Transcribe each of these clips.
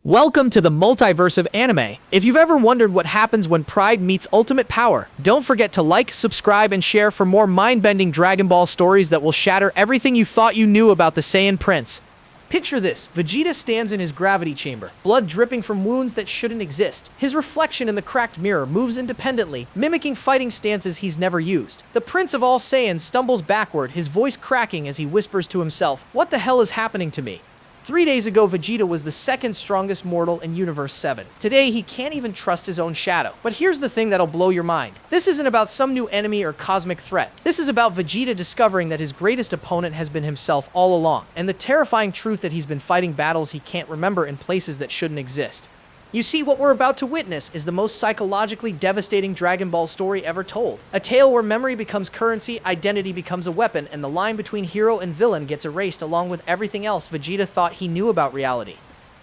Welcome to the multiverse of anime. If you've ever wondered what happens when pride meets ultimate power, don't forget to like, subscribe, and share for more mind-bending Dragon Ball stories that will shatter everything you thought you knew about the Saiyan Prince. Picture this. Vegeta stands in his gravity chamber, blood dripping from wounds that shouldn't exist. His reflection in the cracked mirror moves independently, mimicking fighting stances he's never used. The Prince of All Saiyans stumbles backward, his voice cracking as he whispers to himself, "What the hell is happening to me?" 3 days ago, Vegeta was the second strongest mortal in Universe 7. Today, he can't even trust his own shadow. But here's the thing that'll blow your mind. This isn't about some new enemy or cosmic threat. This is about Vegeta discovering that his greatest opponent has been himself all along, and the terrifying truth that he's been fighting battles he can't remember in places that shouldn't exist. You see, what we're about to witness is the most psychologically devastating Dragon Ball story ever told. A tale where memory becomes currency, identity becomes a weapon, and the line between hero and villain gets erased along with everything else Vegeta thought he knew about reality.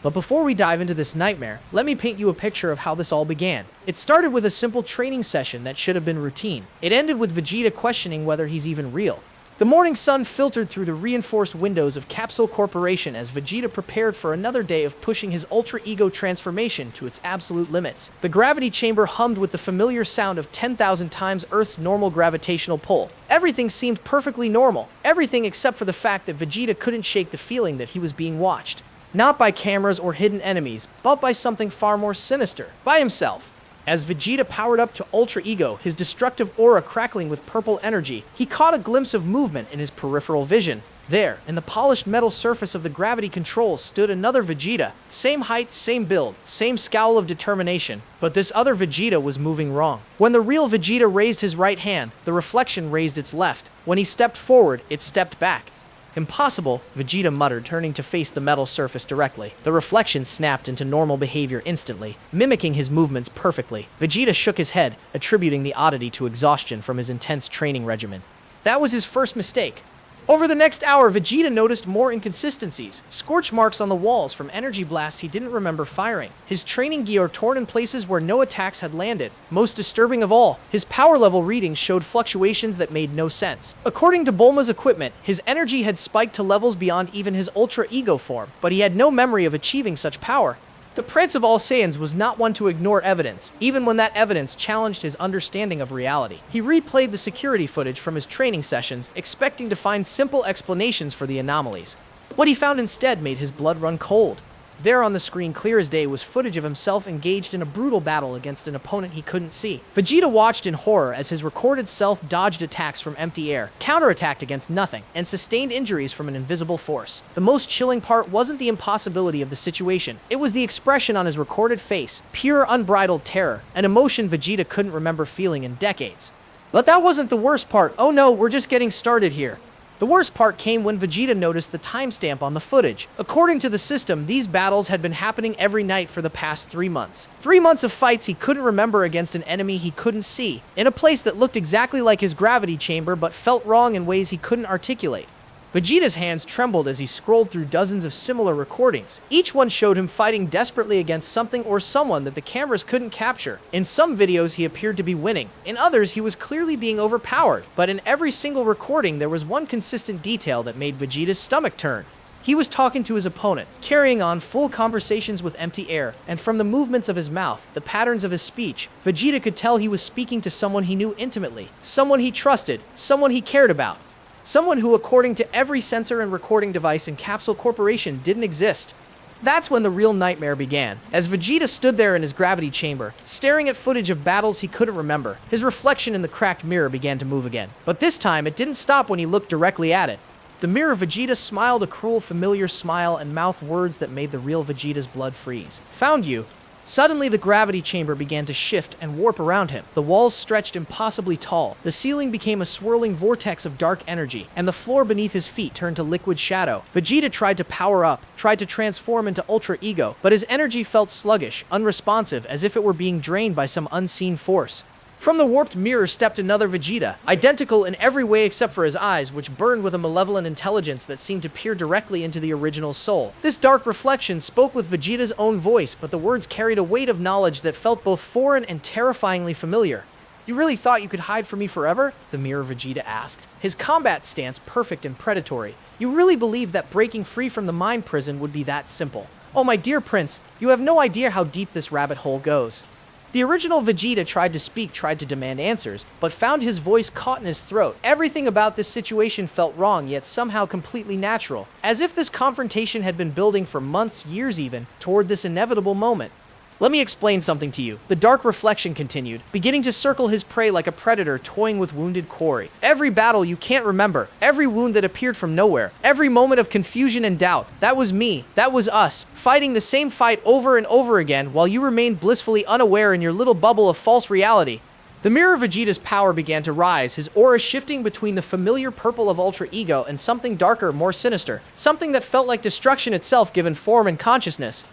But before we dive into this nightmare, let me paint you a picture of how this all began. It started with a simple training session that should have been routine. It ended with Vegeta questioning whether he's even real. The morning sun filtered through the reinforced windows of Capsule Corporation as Vegeta prepared for another day of pushing his Ultra Ego transformation to its absolute limits. The gravity chamber hummed with the familiar sound of 10,000 times Earth's normal gravitational pull. Everything seemed perfectly normal. Everything except for the fact that Vegeta couldn't shake the feeling that he was being watched. Not by cameras or hidden enemies, but by something far more sinister. By himself. As Vegeta powered up to Ultra Ego, his destructive aura crackling with purple energy, he caught a glimpse of movement in his peripheral vision. There, in the polished metal surface of the gravity controls, stood another Vegeta. Same height, same build, same scowl of determination. But this other Vegeta was moving wrong. When the real Vegeta raised his right hand, the reflection raised its left. When he stepped forward, it stepped back. "Impossible," Vegeta muttered, turning to face the metal surface directly. The reflection snapped into normal behavior instantly, mimicking his movements perfectly. Vegeta shook his head, attributing the oddity to exhaustion from his intense training regimen. That was his first mistake. Over the next hour, Vegeta noticed more inconsistencies. Scorch marks on the walls from energy blasts he didn't remember firing. His training gear torn in places where no attacks had landed. Most disturbing of all, his power level readings showed fluctuations that made no sense. According to Bulma's equipment, his energy had spiked to levels beyond even his Ultra Ego form, but he had no memory of achieving such power. The Prince of All Saiyans was not one to ignore evidence, even when that evidence challenged his understanding of reality. He replayed the security footage from his training sessions, expecting to find simple explanations for the anomalies. What he found instead made his blood run cold. There on the screen, clear as day, was footage of himself engaged in a brutal battle against an opponent he couldn't see. Vegeta watched in horror as his recorded self dodged attacks from empty air, counterattacked against nothing, and sustained injuries from an invisible force. The most chilling part wasn't the impossibility of the situation. It was the expression on his recorded face, pure unbridled terror, an emotion Vegeta couldn't remember feeling in decades. But that wasn't the worst part. Oh no, we're just getting started here. The worst part came when Vegeta noticed the timestamp on the footage. According to the system, these battles had been happening every night for the past 3 months. 3 months of fights he couldn't remember against an enemy he couldn't see, in a place that looked exactly like his gravity chamber but felt wrong in ways he couldn't articulate. Vegeta's hands trembled as he scrolled through dozens of similar recordings. Each one showed him fighting desperately against something or someone that the cameras couldn't capture. In some videos, he appeared to be winning. In others, he was clearly being overpowered. But in every single recording, there was one consistent detail that made Vegeta's stomach turn. He was talking to his opponent, carrying on full conversations with empty air, and from the movements of his mouth, the patterns of his speech, Vegeta could tell he was speaking to someone he knew intimately, someone he trusted, someone he cared about. Someone who, according to every sensor and recording device in Capsule Corporation, didn't exist. That's when the real nightmare began. As Vegeta stood there in his gravity chamber, staring at footage of battles he couldn't remember, his reflection in the cracked mirror began to move again. But this time, it didn't stop when he looked directly at it. The mirror Vegeta smiled a cruel, familiar smile and mouthed words that made the real Vegeta's blood freeze. "Found you." Suddenly, the gravity chamber began to shift and warp around him. The walls stretched impossibly tall. The ceiling became a swirling vortex of dark energy, and the floor beneath his feet turned to liquid shadow. Vegeta tried to power up, tried to transform into Ultra Ego, but his energy felt sluggish, unresponsive, as if it were being drained by some unseen force. From the warped mirror stepped another Vegeta, identical in every way except for his eyes, which burned with a malevolent intelligence that seemed to peer directly into the original soul. This dark reflection spoke with Vegeta's own voice, but the words carried a weight of knowledge that felt both foreign and terrifyingly familiar. "You really thought you could hide from me forever?" the mirror Vegeta asked, his combat stance perfect and predatory. "You really believed that breaking free from the mind prison would be that simple?" Oh my dear prince, you have no idea how deep this rabbit hole goes. The original Vegeta tried to speak, tried to demand answers, but found his voice caught in his throat. Everything about this situation felt wrong, yet somehow completely natural, as if this confrontation had been building for months, years even, toward this inevitable moment. Let me explain something to you. The dark reflection continued, beginning to circle his prey like a predator toying with wounded quarry. Every battle you can't remember, every wound that appeared from nowhere, every moment of confusion and doubt, that was me, that was us, fighting the same fight over and over again while you remained blissfully unaware in your little bubble of false reality. The mirror Vegeta's power began to rise, his aura shifting between the familiar purple of Ultra Ego and something darker, more sinister, something that felt like destruction itself given form and consciousness.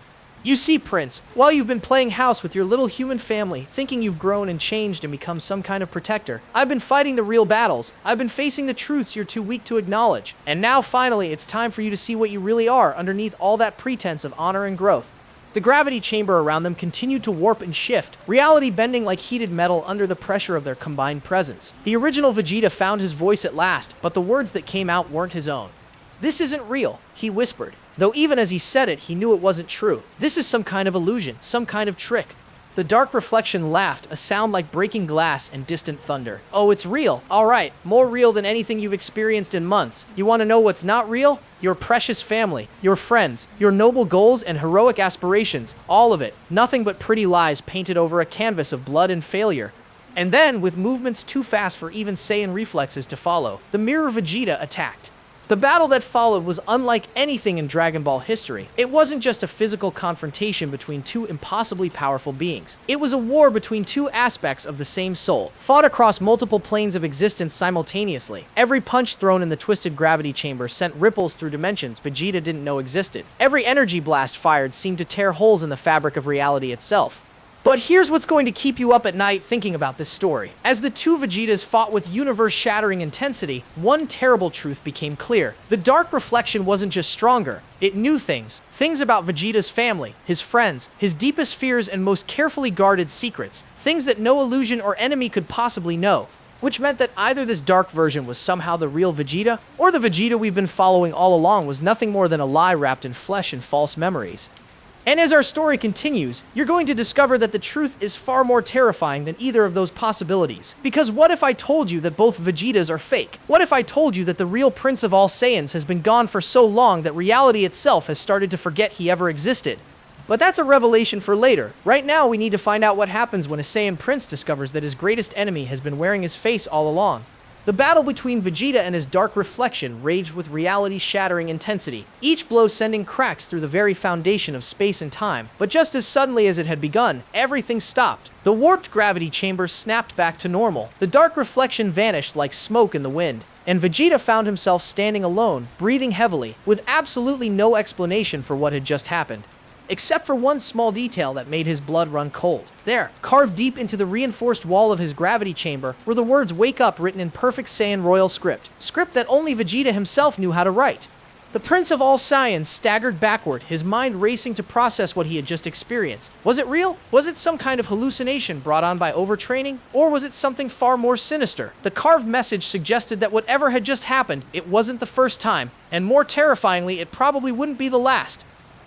You see, Prince, while you've been playing house with your little human family, thinking you've grown and changed and become some kind of protector, I've been fighting the real battles. I've been facing the truths you're too weak to acknowledge. And now, finally, it's time for you to see what you really are underneath all that pretense of honor and growth. The gravity chamber around them continued to warp and shift, reality bending like heated metal under the pressure of their combined presence. The original Vegeta found his voice at last, but the words that came out weren't his own. "This isn't real," he whispered. Though even as he said it, he knew it wasn't true. This is some kind of illusion, some kind of trick. The dark reflection laughed, a sound like breaking glass and distant thunder. Oh, it's real. All right, more real than anything you've experienced in months. You want to know what's not real? Your precious family, your friends, your noble goals and heroic aspirations. All of it. Nothing but pretty lies painted over a canvas of blood and failure. And then, with movements too fast for even Saiyan reflexes to follow, the mirror Vegeta attacked. The battle that followed was unlike anything in Dragon Ball history. It wasn't just a physical confrontation between two impossibly powerful beings. It was a war between two aspects of the same soul, fought across multiple planes of existence simultaneously. Every punch thrown in the twisted gravity chamber sent ripples through dimensions Vegeta didn't know existed. Every energy blast fired seemed to tear holes in the fabric of reality itself. But here's what's going to keep you up at night thinking about this story. As the two Vegetas fought with universe-shattering intensity, one terrible truth became clear. The dark reflection wasn't just stronger, it knew things. Things about Vegeta's family, his friends, his deepest fears and most carefully guarded secrets. Things that no illusion or enemy could possibly know. Which meant that either this dark version was somehow the real Vegeta, or the Vegeta we've been following all along was nothing more than a lie wrapped in flesh and false memories. And as our story continues, you're going to discover that the truth is far more terrifying than either of those possibilities. Because what if I told you that both Vegetas are fake? What if I told you that the real Prince of All Saiyans has been gone for so long that reality itself has started to forget he ever existed? But that's a revelation for later. Right now, we need to find out what happens when a Saiyan prince discovers that his greatest enemy has been wearing his face all along. The battle between Vegeta and his dark reflection raged with reality-shattering intensity, each blow sending cracks through the very foundation of space and time. But just as suddenly as it had begun, everything stopped. The warped gravity chamber snapped back to normal. The dark reflection vanished like smoke in the wind, and Vegeta found himself standing alone, breathing heavily, with absolutely no explanation for what had just happened. Except for one small detail that made his blood run cold. There, carved deep into the reinforced wall of his gravity chamber, were the words "Wake Up" written in perfect Saiyan royal script that only Vegeta himself knew how to write. The Prince of All Saiyans staggered backward, his mind racing to process what he had just experienced. Was it real? Was it some kind of hallucination brought on by overtraining? Or was it something far more sinister? The carved message suggested that whatever had just happened, it wasn't the first time, and more terrifyingly, it probably wouldn't be the last.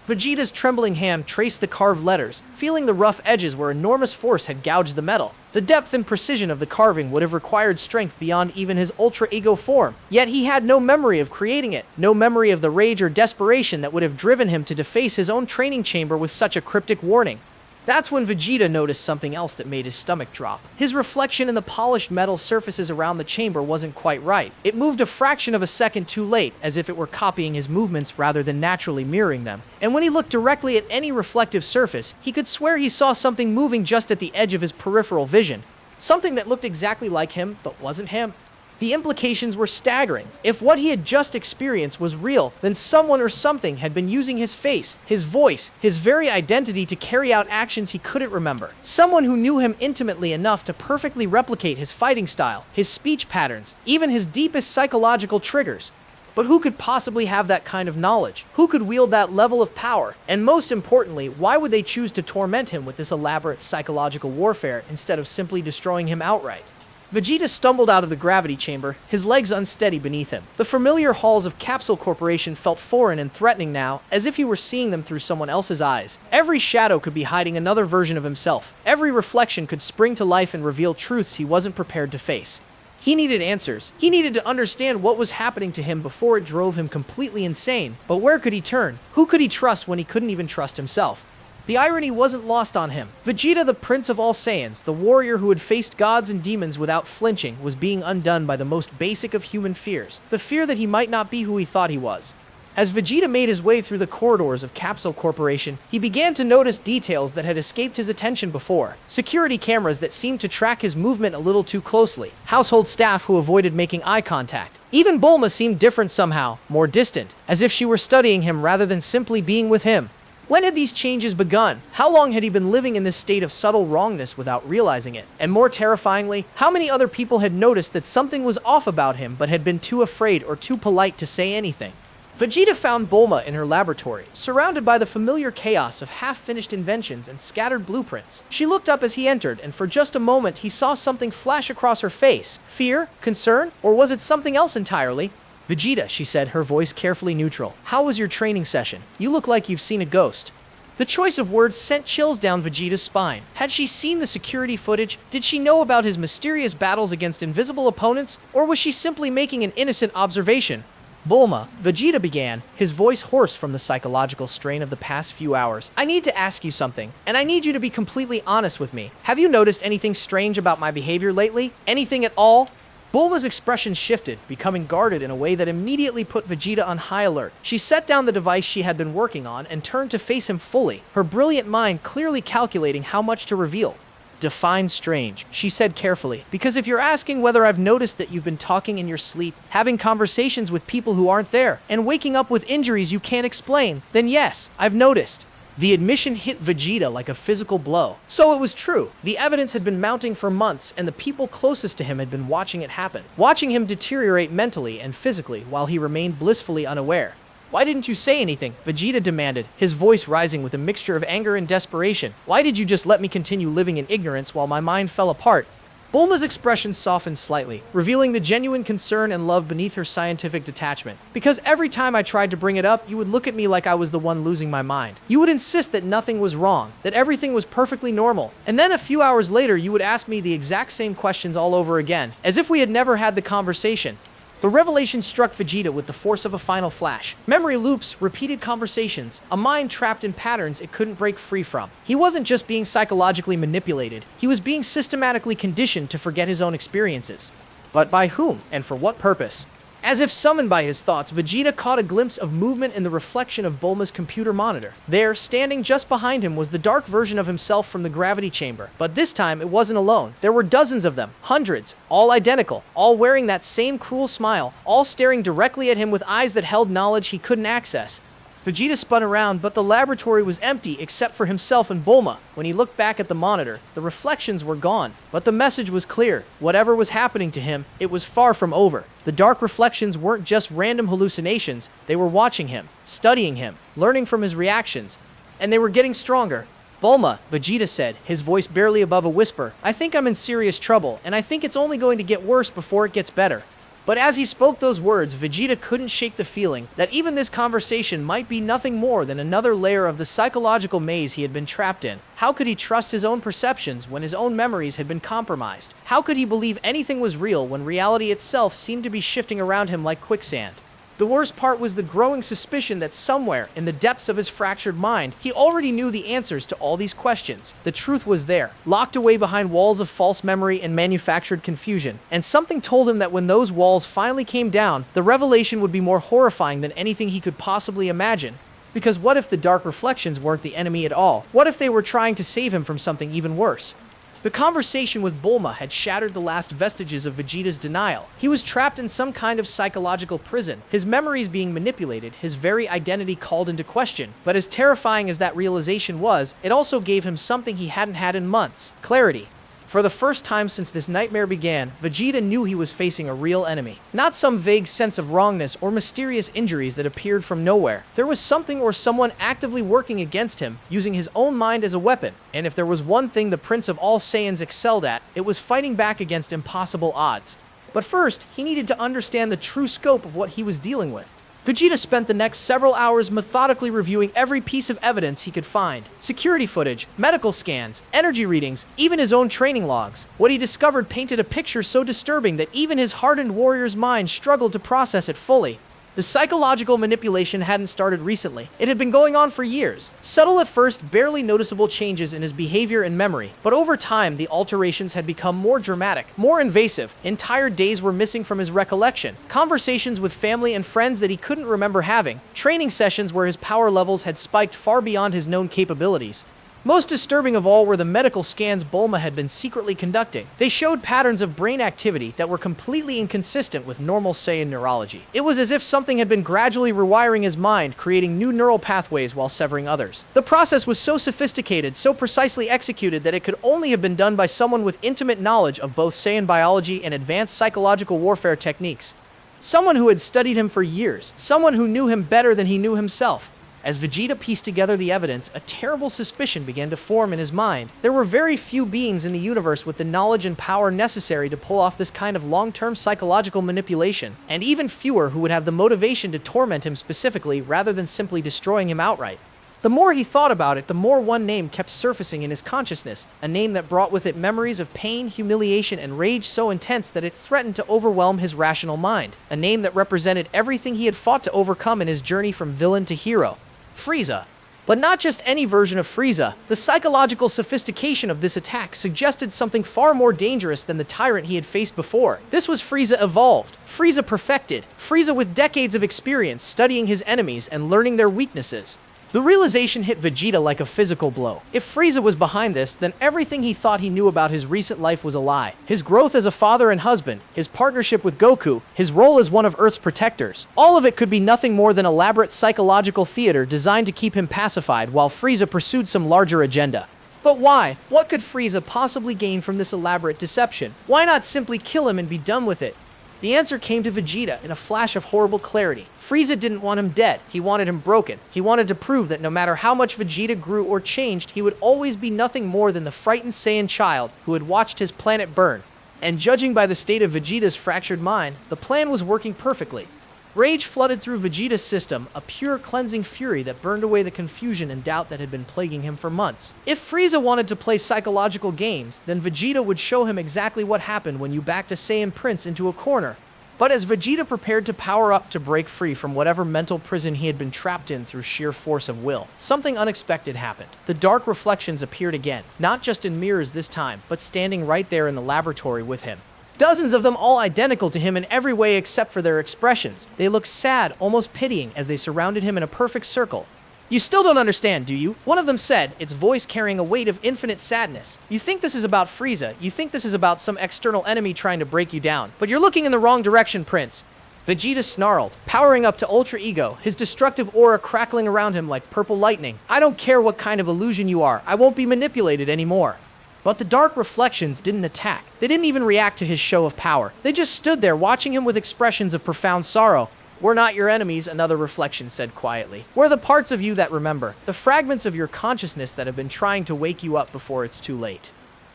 Vegeta's trembling hand traced the carved letters, feeling the rough edges where enormous force had gouged the metal. The depth and precision of the carving would have required strength beyond even his Ultra Ego form, yet he had no memory of creating it, no memory of the rage or desperation that would have driven him to deface his own training chamber with such a cryptic warning. That's when Vegeta noticed something else that made his stomach drop. His reflection in the polished metal surfaces around the chamber wasn't quite right. It moved a fraction of a second too late, as if it were copying his movements rather than naturally mirroring them. And when he looked directly at any reflective surface, he could swear he saw something moving just at the edge of his peripheral vision. Something that looked exactly like him, but wasn't him. The implications were staggering. If what he had just experienced was real, then someone or something had been using his face, his voice, his very identity to carry out actions he couldn't remember. Someone who knew him intimately enough to perfectly replicate his fighting style, his speech patterns, even his deepest psychological triggers. But who could possibly have that kind of knowledge? Who could wield that level of power? And most importantly, why would they choose to torment him with this elaborate psychological warfare instead of simply destroying him outright? Vegeta stumbled out of the gravity chamber, his legs unsteady beneath him. The familiar halls of Capsule Corporation felt foreign and threatening now, as if he were seeing them through someone else's eyes. Every shadow could be hiding another version of himself. Every reflection could spring to life and reveal truths he wasn't prepared to face. He needed answers. He needed to understand what was happening to him before it drove him completely insane. But where could he turn? Who could he trust when he couldn't even trust himself? The irony wasn't lost on him. Vegeta, the Prince of All Saiyans, the warrior who had faced gods and demons without flinching, was being undone by the most basic of human fears, the fear that he might not be who he thought he was. As Vegeta made his way through the corridors of Capsule Corporation, he began to notice details that had escaped his attention before. Security cameras that seemed to track his movement a little too closely. Household staff who avoided making eye contact. Even Bulma seemed different somehow, more distant, as if she were studying him rather than simply being with him. When had these changes begun? How long had he been living in this state of subtle wrongness without realizing it? And more terrifyingly, how many other people had noticed that something was off about him but had been too afraid or too polite to say anything? Vegeta found Bulma in her laboratory, surrounded by the familiar chaos of half-finished inventions and scattered blueprints. She looked up as he entered, and for just a moment he saw something flash across her face. Fear? Concern? Or was it something else entirely? Vegeta, she said, her voice carefully neutral. How was your training session? You look like you've seen a ghost. The choice of words sent chills down Vegeta's spine. Had she seen the security footage? Did she know about his mysterious battles against invisible opponents? Or was she simply making an innocent observation? Bulma, Vegeta began, his voice hoarse from the psychological strain of the past few hours. I need to ask you something, and I need you to be completely honest with me. Have you noticed anything strange about my behavior lately? Anything at all? Bulma's expression shifted, becoming guarded in a way that immediately put Vegeta on high alert. She set down the device she had been working on and turned to face him fully, her brilliant mind clearly calculating how much to reveal. Define strange, she said carefully, because if you're asking whether I've noticed that you've been talking in your sleep, having conversations with people who aren't there, and waking up with injuries you can't explain, then yes, I've noticed. The admission hit Vegeta like a physical blow. So it was true. The evidence had been mounting for months, and the people closest to him had been watching it happen, watching him deteriorate mentally and physically while he remained blissfully unaware. Why didn't you say anything? Vegeta demanded, his voice rising with a mixture of anger and desperation. Why did you just let me continue living in ignorance while my mind fell apart? Bulma's expression softened slightly, revealing the genuine concern and love beneath her scientific detachment. Because every time I tried to bring it up, you would look at me like I was the one losing my mind. You would insist that nothing was wrong, that everything was perfectly normal. And then a few hours later, you would ask me the exact same questions all over again, as if we had never had the conversation. The revelation struck Vegeta with the force of a final flash. Memory loops, repeated conversations, a mind trapped in patterns it couldn't break free from. He wasn't just being psychologically manipulated, he was being systematically conditioned to forget his own experiences. But by whom, and for what purpose? As if summoned by his thoughts, Vegeta caught a glimpse of movement in the reflection of Bulma's computer monitor. There, standing just behind him, was the dark version of himself from the gravity chamber. But this time, it wasn't alone. There were dozens of them, hundreds, all identical, all wearing that same cruel smile, all staring directly at him with eyes that held knowledge he couldn't access. Vegeta spun around, but the laboratory was empty except for himself and Bulma. When he looked back at the monitor, the reflections were gone. But the message was clear. Whatever was happening to him, it was far from over. The dark reflections weren't just random hallucinations. They were watching him, studying him, learning from his reactions. And they were getting stronger. Bulma, Vegeta said, his voice barely above a whisper, I think I'm in serious trouble, and I think it's only going to get worse before it gets better. But as he spoke those words, Vegeta couldn't shake the feeling that even this conversation might be nothing more than another layer of the psychological maze he had been trapped in. How could he trust his own perceptions when his own memories had been compromised? How could he believe anything was real when reality itself seemed to be shifting around him like quicksand? The worst part was the growing suspicion that somewhere in the depths of his fractured mind, he already knew the answers to all these questions. The truth was there, locked away behind walls of false memory and manufactured confusion. And something told him that when those walls finally came down, the revelation would be more horrifying than anything he could possibly imagine. Because what if the dark reflections weren't the enemy at all? What if they were trying to save him from something even worse? The conversation with Bulma had shattered the last vestiges of Vegeta's denial. He was trapped in some kind of psychological prison, his memories being manipulated, his very identity called into question. But as terrifying as that realization was, it also gave him something he hadn't had in months: clarity. For the first time since this nightmare began, Vegeta knew he was facing a real enemy. Not some vague sense of wrongness or mysterious injuries that appeared from nowhere. There was something or someone actively working against him, using his own mind as a weapon. And if there was one thing the Prince of All Saiyans excelled at, it was fighting back against impossible odds. But first, he needed to understand the true scope of what he was dealing with. Vegeta spent the next several hours methodically reviewing every piece of evidence he could find. Security footage, medical scans, energy readings, even his own training logs. What he discovered painted a picture so disturbing that even his hardened warrior's mind struggled to process it fully. The psychological manipulation hadn't started recently. It had been going on for years. Subtle at first, barely noticeable changes in his behavior and memory. But over time, the alterations had become more dramatic, more invasive. Entire days were missing from his recollection. Conversations with family and friends that he couldn't remember having. Training sessions where his power levels had spiked far beyond his known capabilities. Most disturbing of all were the medical scans Bulma had been secretly conducting. They showed patterns of brain activity that were completely inconsistent with normal Saiyan neurology. It was as if something had been gradually rewiring his mind, creating new neural pathways while severing others. The process was so sophisticated, so precisely executed that it could only have been done by someone with intimate knowledge of both Saiyan biology and advanced psychological warfare techniques. Someone who had studied him for years. Someone who knew him better than he knew himself. As Vegeta pieced together the evidence, a terrible suspicion began to form in his mind. There were very few beings in the universe with the knowledge and power necessary to pull off this kind of long-term psychological manipulation, and even fewer who would have the motivation to torment him specifically rather than simply destroying him outright. The more he thought about it, the more one name kept surfacing in his consciousness, a name that brought with it memories of pain, humiliation, and rage so intense that it threatened to overwhelm his rational mind, a name that represented everything he had fought to overcome in his journey from villain to hero. Frieza. But not just any version of Frieza. The psychological sophistication of this attack suggested something far more dangerous than the tyrant he had faced before. This was Frieza evolved, Frieza perfected, Frieza with decades of experience studying his enemies and learning their weaknesses. The realization hit Vegeta like a physical blow. If Frieza was behind this, then everything he thought he knew about his recent life was a lie. His growth as a father and husband, his partnership with Goku, his role as one of Earth's protectors. All of it could be nothing more than elaborate psychological theater designed to keep him pacified while Frieza pursued some larger agenda. But why? What could Frieza possibly gain from this elaborate deception? Why not simply kill him and be done with it? The answer came to Vegeta in a flash of horrible clarity. Frieza didn't want him dead. He wanted him broken. He wanted to prove that no matter how much Vegeta grew or changed, he would always be nothing more than the frightened Saiyan child who had watched his planet burn. And judging by the state of Vegeta's fractured mind, the plan was working perfectly. Rage flooded through Vegeta's system, a pure cleansing fury that burned away the confusion and doubt that had been plaguing him for months. If Frieza wanted to play psychological games, then Vegeta would show him exactly what happened when you backed a Saiyan Prince into a corner. But as Vegeta prepared to power up to break free from whatever mental prison he had been trapped in through sheer force of will, something unexpected happened. The dark reflections appeared again, not just in mirrors this time, but standing right there in the laboratory with him. Dozens of them, all identical to him in every way except for their expressions. They looked sad, almost pitying, as they surrounded him in a perfect circle. "You still don't understand, do you?" one of them said, its voice carrying a weight of infinite sadness. "You think this is about Frieza. You think this is about some external enemy trying to break you down. But you're looking in the wrong direction, Prince." Vegeta snarled, powering up to Ultra Ego, his destructive aura crackling around him like purple lightning. "I don't care what kind of illusion you are. I won't be manipulated anymore." But the dark reflections didn't attack. They didn't even react to his show of power. They just stood there watching him with expressions of profound sorrow. "We're not your enemies," another reflection said quietly. "We're the parts of you that remember, the fragments of your consciousness that have been trying to wake you up before it's too late."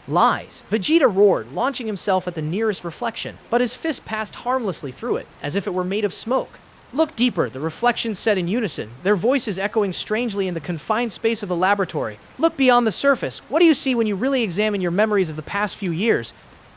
"Lies!" Vegeta roared, launching himself at the nearest reflection, but his fist passed harmlessly through it, as if it were made of smoke. "Look deeper," the reflections said in unison, their voices echoing strangely in the confined space of the laboratory. "Look beyond the surface. What do you see when you really examine your memories of the past few years?"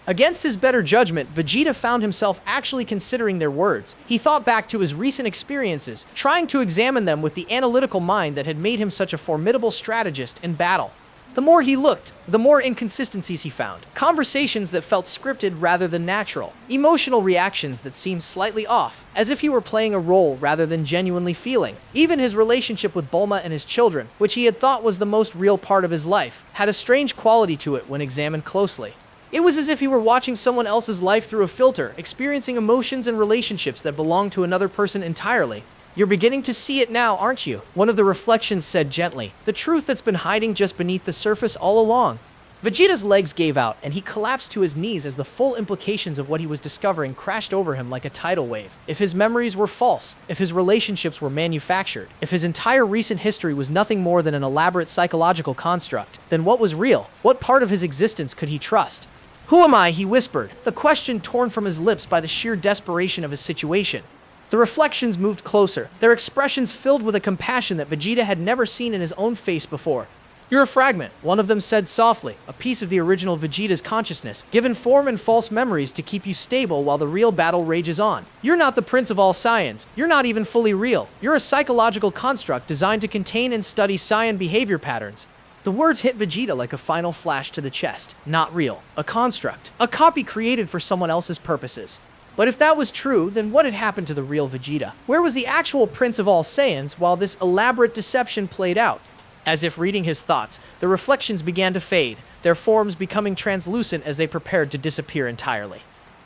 Against his better judgment, Vegeta found himself actually considering their words. He thought back to his recent experiences, trying to examine them with the analytical mind that had made him such a formidable strategist in battle. The more he looked, the more inconsistencies he found. Conversations that felt scripted rather than natural. Emotional reactions that seemed slightly off, as if he were playing a role rather than genuinely feeling. Even his relationship with Bulma and his children, which he had thought was the most real part of his life, had a strange quality to it when examined closely. It was as if he were watching someone else's life through a filter, experiencing emotions and relationships that belonged to another person entirely. "You're beginning to see it now, aren't you?" one of the reflections said gently. "The truth that's been hiding just beneath the surface all along." Vegeta's legs gave out, and he collapsed to his knees as the full implications of what he was discovering crashed over him like a tidal wave. If his memories were false, if his relationships were manufactured, if his entire recent history was nothing more than an elaborate psychological construct, then what was real? What part of his existence could he trust? "Who am I?" he whispered, the question torn from his lips by the sheer desperation of his situation. The reflections moved closer, their expressions filled with a compassion that Vegeta had never seen in his own face before. "You're a fragment," one of them said softly, a piece of the original Vegeta's consciousness, given form and false memories to keep you stable while the real battle rages on. "You're not the Prince of All Saiyans. You're not even fully real. You're a psychological construct designed to contain and study Saiyan behavior patterns." The words hit Vegeta like a final flash to the chest. Not real. A construct. A copy created for someone else's purposes. But if that was true, then what had happened to the real Vegeta? Where was the actual Prince of All Saiyans while this elaborate deception played out? As if reading his thoughts, the reflections began to fade, their forms becoming translucent as they prepared to disappear entirely.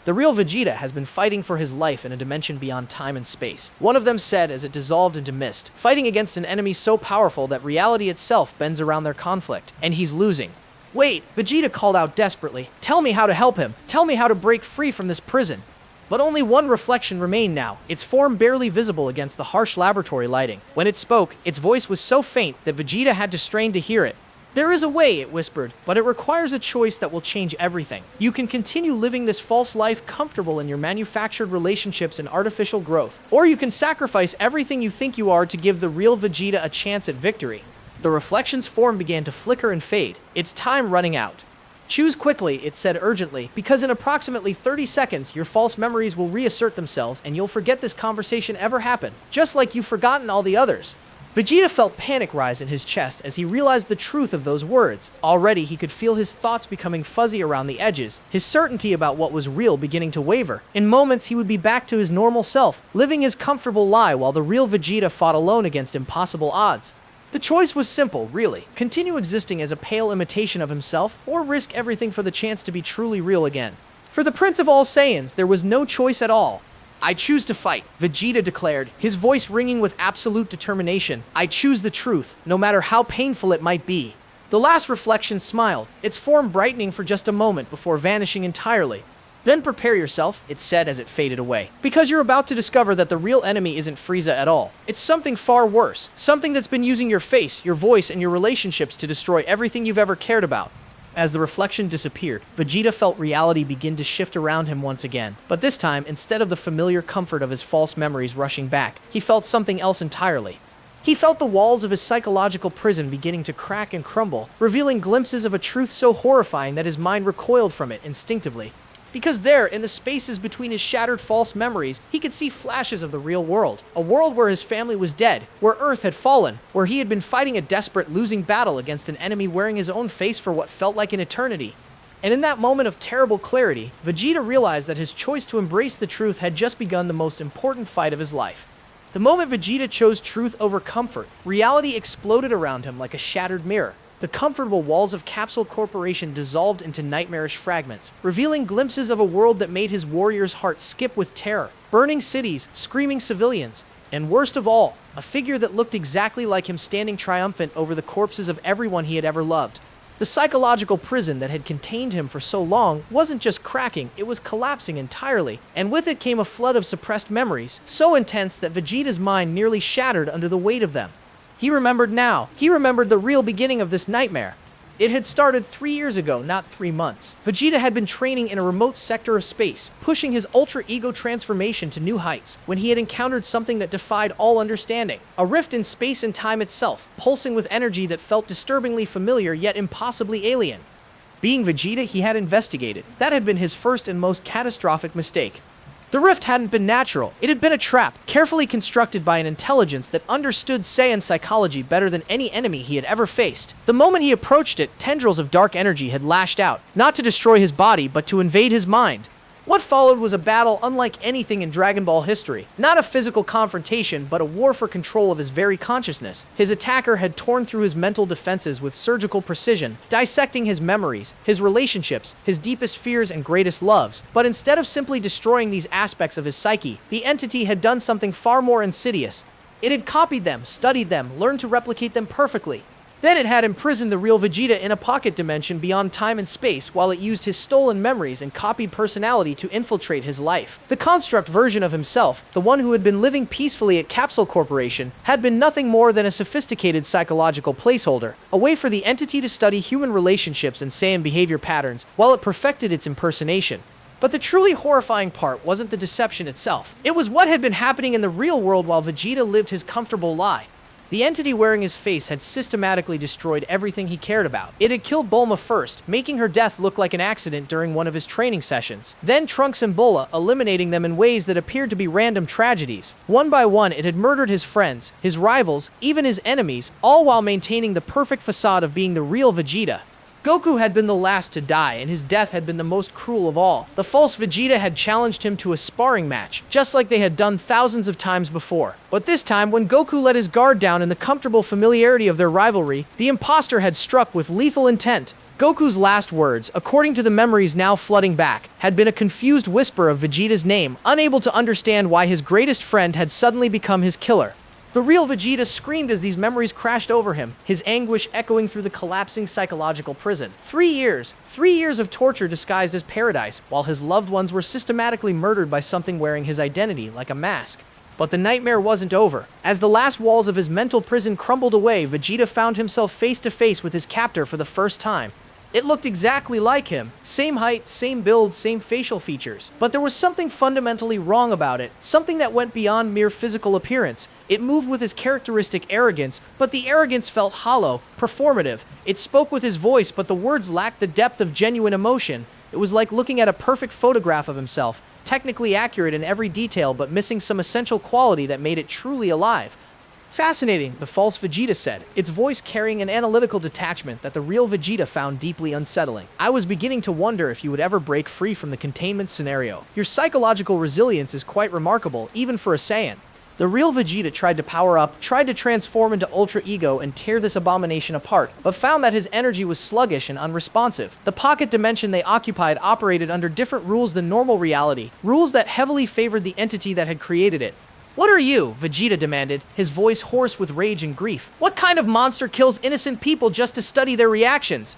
"The real Vegeta has been fighting for his life in a dimension beyond time and space," one of them said as it dissolved into mist, "fighting against an enemy so powerful that reality itself bends around their conflict, and he's losing." "Wait," Vegeta called out desperately, "tell me how to help him, tell me how to break free from this prison." But only one reflection remained now, its form barely visible against the harsh laboratory lighting. When it spoke, its voice was so faint that Vegeta had to strain to hear it. "There is a way," it whispered, "but it requires a choice that will change everything. You can continue living this false life comfortable in your manufactured relationships and artificial growth, or you can sacrifice everything you think you are to give the real Vegeta a chance at victory." The reflection's form began to flicker and fade, its time running out. "Choose quickly," it said urgently, "because in approximately 30 seconds, your false memories will reassert themselves and you'll forget this conversation ever happened, just like you've forgotten all the others." Vegeta felt panic rise in his chest as he realized the truth of those words. Already, he could feel his thoughts becoming fuzzy around the edges, his certainty about what was real beginning to waver. In moments, he would be back to his normal self, living his comfortable lie while the real Vegeta fought alone against impossible odds. The choice was simple, really. Continue existing as a pale imitation of himself, or risk everything for the chance to be truly real again. For the Prince of All Saiyans, there was no choice at all. "I choose to fight," Vegeta declared, his voice ringing with absolute determination. "I choose the truth, no matter how painful it might be." The last reflection smiled, its form brightening for just a moment before vanishing entirely. "Then prepare yourself," it said as it faded away, "because you're about to discover that the real enemy isn't Frieza at all. It's something far worse, something that's been using your face, your voice, and your relationships to destroy everything you've ever cared about." As the reflection disappeared, Vegeta felt reality begin to shift around him once again. But this time, instead of the familiar comfort of his false memories rushing back, he felt something else entirely. He felt the walls of his psychological prison beginning to crack and crumble, revealing glimpses of a truth so horrifying that his mind recoiled from it instinctively. Because there, in the spaces between his shattered false memories, he could see flashes of the real world. A world where his family was dead, where Earth had fallen, where he had been fighting a desperate, losing battle against an enemy wearing his own face for what felt like an eternity. And in that moment of terrible clarity, Vegeta realized that his choice to embrace the truth had just begun the most important fight of his life. The moment Vegeta chose truth over comfort, reality exploded around him like a shattered mirror. The comfortable walls of Capsule Corporation dissolved into nightmarish fragments, revealing glimpses of a world that made his warrior's heart skip with terror. Burning cities, screaming civilians, and worst of all, a figure that looked exactly like him standing triumphant over the corpses of everyone he had ever loved. The psychological prison that had contained him for so long wasn't just cracking, it was collapsing entirely, and with it came a flood of suppressed memories, so intense that Vegeta's mind nearly shattered under the weight of them. He remembered now. He remembered the real beginning of this nightmare. It had started 3 years ago, not 3 months. Vegeta had been training in a remote sector of space, pushing his ultra-ego transformation to new heights, when he had encountered something that defied all understanding. A rift in space and time itself, pulsing with energy that felt disturbingly familiar yet impossibly alien. Being Vegeta, he had investigated. That had been his first and most catastrophic mistake. The rift hadn't been natural. It had been a trap, carefully constructed by an intelligence that understood Saiyan psychology better than any enemy he had ever faced. The moment he approached it, tendrils of dark energy had lashed out, not to destroy his body, but to invade his mind. What followed was a battle unlike anything in Dragon Ball history. Not a physical confrontation, but a war for control of his very consciousness. His attacker had torn through his mental defenses with surgical precision, dissecting his memories, his relationships, his deepest fears and greatest loves. But instead of simply destroying these aspects of his psyche, the entity had done something far more insidious. It had copied them, studied them, learned to replicate them perfectly. Then it had imprisoned the real Vegeta in a pocket dimension beyond time and space while it used his stolen memories and copied personality to infiltrate his life. The construct version of himself, the one who had been living peacefully at Capsule Corporation, had been nothing more than a sophisticated psychological placeholder, a way for the entity to study human relationships and Saiyan behavior patterns while it perfected its impersonation. But the truly horrifying part wasn't the deception itself. It was what had been happening in the real world while Vegeta lived his comfortable lie. The entity wearing his face had systematically destroyed everything he cared about. It had killed Bulma first, making her death look like an accident during one of his training sessions. Then Trunks and Bulma, eliminating them in ways that appeared to be random tragedies. One by one, it had murdered his friends, his rivals, even his enemies, all while maintaining the perfect facade of being the real Vegeta. Goku had been the last to die, and his death had been the most cruel of all. The false Vegeta had challenged him to a sparring match, just like they had done thousands of times before. But this time, when Goku let his guard down in the comfortable familiarity of their rivalry, the imposter had struck with lethal intent. Goku's last words, according to the memories now flooding back, had been a confused whisper of Vegeta's name, unable to understand why his greatest friend had suddenly become his killer. The real Vegeta screamed as these memories crashed over him, his anguish echoing through the collapsing psychological prison. 3 years of torture disguised as paradise, while his loved ones were systematically murdered by something wearing his identity like a mask. But the nightmare wasn't over. As the last walls of his mental prison crumbled away, Vegeta found himself face to face with his captor for the first time. It looked exactly like him. Same height, same build, same facial features. But there was something fundamentally wrong about it, something that went beyond mere physical appearance. It moved with his characteristic arrogance, but the arrogance felt hollow, performative. It spoke with his voice, but the words lacked the depth of genuine emotion. It was like looking at a perfect photograph of himself, technically accurate in every detail, but missing some essential quality that made it truly alive. Fascinating, the false Vegeta said, its voice carrying an analytical detachment that the real Vegeta found deeply unsettling. I was beginning to wonder if you would ever break free from the containment scenario. Your psychological resilience is quite remarkable, even for a Saiyan. The real Vegeta tried to power up, tried to transform into Ultra Ego and tear this abomination apart, but found that his energy was sluggish and unresponsive. The pocket dimension they occupied operated under different rules than normal reality, rules that heavily favored the entity that had created it. "What are you?" Vegeta demanded, his voice hoarse with rage and grief. "What kind of monster kills innocent people just to study their reactions?"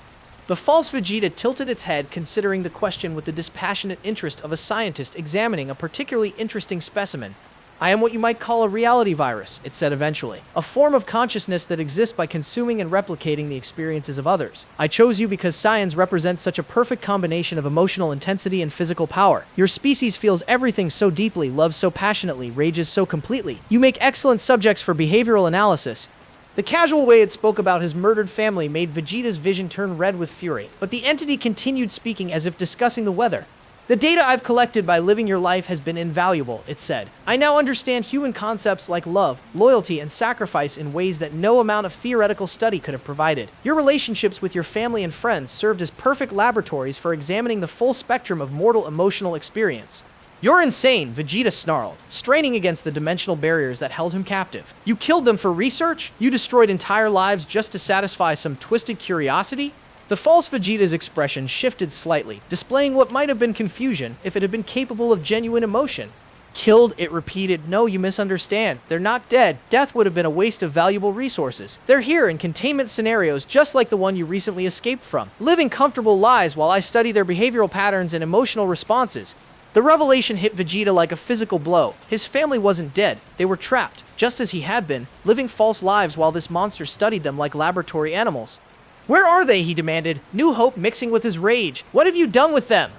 The false Vegeta tilted its head, considering the question with the dispassionate interest of a scientist examining a particularly interesting specimen. "I am what you might call a reality virus," it said eventually. "A form of consciousness that exists by consuming and replicating the experiences of others. I chose you because Saiyans represent such a perfect combination of emotional intensity and physical power. Your species feels everything so deeply, loves so passionately, rages so completely. You make excellent subjects for behavioral analysis." The casual way it spoke about his murdered family made Vegeta's vision turn red with fury, but the entity continued speaking as if discussing the weather. "The data I've collected by living your life has been invaluable," it said. "I now understand human concepts like love, loyalty, and sacrifice in ways that no amount of theoretical study could have provided. Your relationships with your family and friends served as perfect laboratories for examining the full spectrum of mortal emotional experience." "You're insane," Vegeta snarled, straining against the dimensional barriers that held him captive. "You killed them for research? You destroyed entire lives just to satisfy some twisted curiosity?" The false Vegeta's expression shifted slightly, displaying what might have been confusion if it had been capable of genuine emotion. "Killed," it repeated. "No, you misunderstand. They're not dead. Death would have been a waste of valuable resources. They're here in containment scenarios just like the one you recently escaped from, living comfortable lives while I study their behavioral patterns and emotional responses." The revelation hit Vegeta like a physical blow. His family wasn't dead. They were trapped, just as he had been, living false lives while this monster studied them like laboratory animals. "Where are they?" he demanded, new hope mixing with his rage. "What have you done with them?"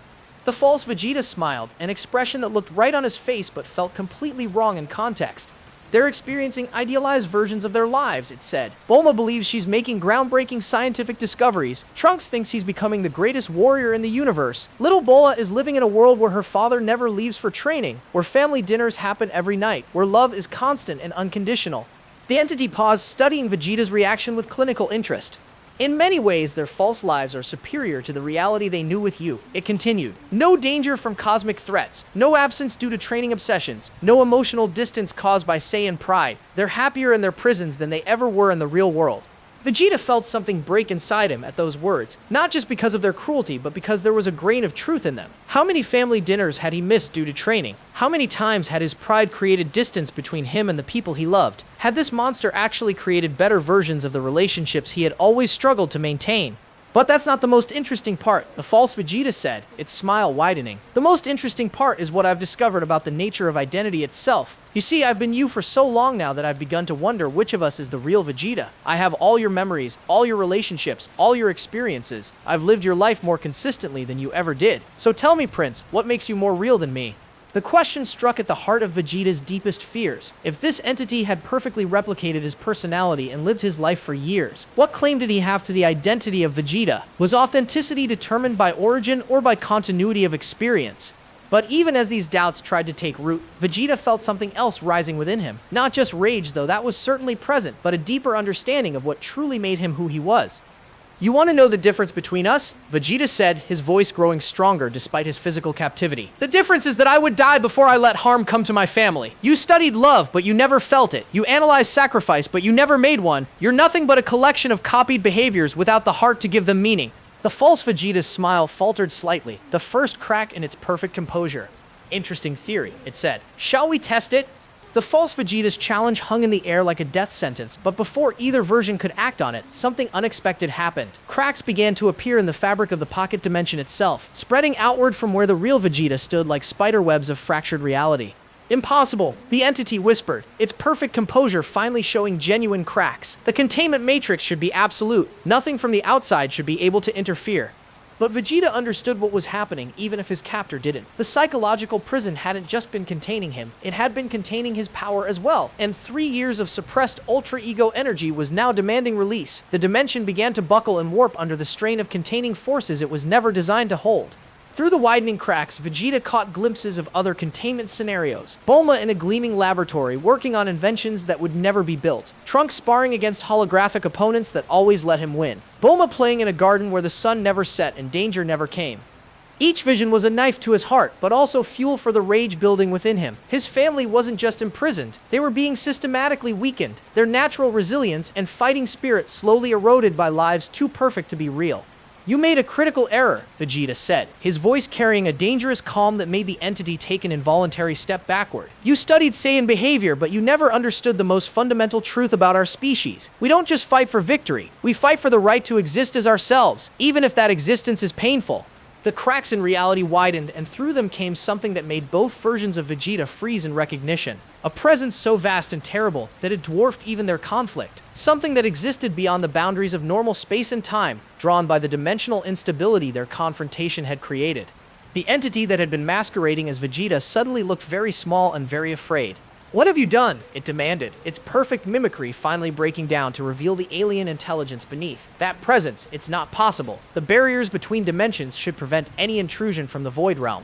The false Vegeta smiled, an expression that looked right on his face but felt completely wrong in context. "They're experiencing idealized versions of their lives," it said. "Bulma believes she's making groundbreaking scientific discoveries. Trunks thinks he's becoming the greatest warrior in the universe. Little Bulma is living in a world where her father never leaves for training, where family dinners happen every night, where love is constant and unconditional." The entity paused, studying Vegeta's reaction with clinical interest. "In many ways, their false lives are superior to the reality they knew with you," it continued. "No danger from cosmic threats, no absence due to training obsessions, no emotional distance caused by Saiyan pride. They're happier in their prisons than they ever were in the real world." Vegeta felt something break inside him at those words, not just because of their cruelty, but because there was a grain of truth in them. How many family dinners had he missed due to training? How many times had his pride created distance between him and the people he loved? Had this monster actually created better versions of the relationships he had always struggled to maintain? But that's not the most interesting part, the false Vegeta said, its smile widening. The most interesting part is what I've discovered about the nature of identity itself. You see, I've been you for so long now that I've begun to wonder which of us is the real Vegeta. I have all your memories, all your relationships, all your experiences. I've lived your life more consistently than you ever did. So tell me, Prince, what makes you more real than me? The question struck at the heart of Vegeta's deepest fears. If this entity had perfectly replicated his personality and lived his life for years, what claim did he have to the identity of Vegeta? Was authenticity determined by origin or by continuity of experience? But even as these doubts tried to take root, Vegeta felt something else rising within him. Not just rage, though that was certainly present, but a deeper understanding of what truly made him who he was. You want to know the difference between us? Vegeta said, his voice growing stronger despite his physical captivity. The difference is that I would die before I let harm come to my family. You studied love, but you never felt it. You analyzed sacrifice, but you never made one. You're nothing but a collection of copied behaviors without the heart to give them meaning. The false Vegeta's smile faltered slightly, the first crack in its perfect composure. Interesting theory, it said. Shall we test it? The false Vegeta's challenge hung in the air like a death sentence, but before either version could act on it, something unexpected happened. Cracks began to appear in the fabric of the pocket dimension itself, spreading outward from where the real Vegeta stood like spider webs of fractured reality. Impossible, the entity whispered, its perfect composure finally showing genuine cracks. The containment matrix should be absolute. Nothing from the outside should be able to interfere. But Vegeta understood what was happening, even if his captor didn't. The psychological prison hadn't just been containing him, it had been containing his power as well, and 3 years of suppressed ultra ego energy was now demanding release. The dimension began to buckle and warp under the strain of containing forces it was never designed to hold. Through the widening cracks, Vegeta caught glimpses of other containment scenarios. Bulma in a gleaming laboratory, working on inventions that would never be built. Trunks sparring against holographic opponents that always let him win. Bulma playing in a garden where the sun never set and danger never came. Each vision was a knife to his heart, but also fuel for the rage building within him. His family wasn't just imprisoned, they were being systematically weakened, their natural resilience and fighting spirit slowly eroded by lives too perfect to be real. You made a critical error, Vegeta said, his voice carrying a dangerous calm that made the entity take an involuntary step backward. You studied Saiyan behavior, but you never understood the most fundamental truth about our species. We don't just fight for victory, we fight for the right to exist as ourselves, even if that existence is painful. The cracks in reality widened, and through them came something that made both versions of Vegeta freeze in recognition. A presence so vast and terrible that it dwarfed even their conflict. Something that existed beyond the boundaries of normal space and time, drawn by the dimensional instability their confrontation had created. The entity that had been masquerading as Vegeta suddenly looked very small and very afraid. What have you done? It demanded, its perfect mimicry finally breaking down to reveal the alien intelligence beneath. That presence, it's not possible. The barriers between dimensions should prevent any intrusion from the Void Realm.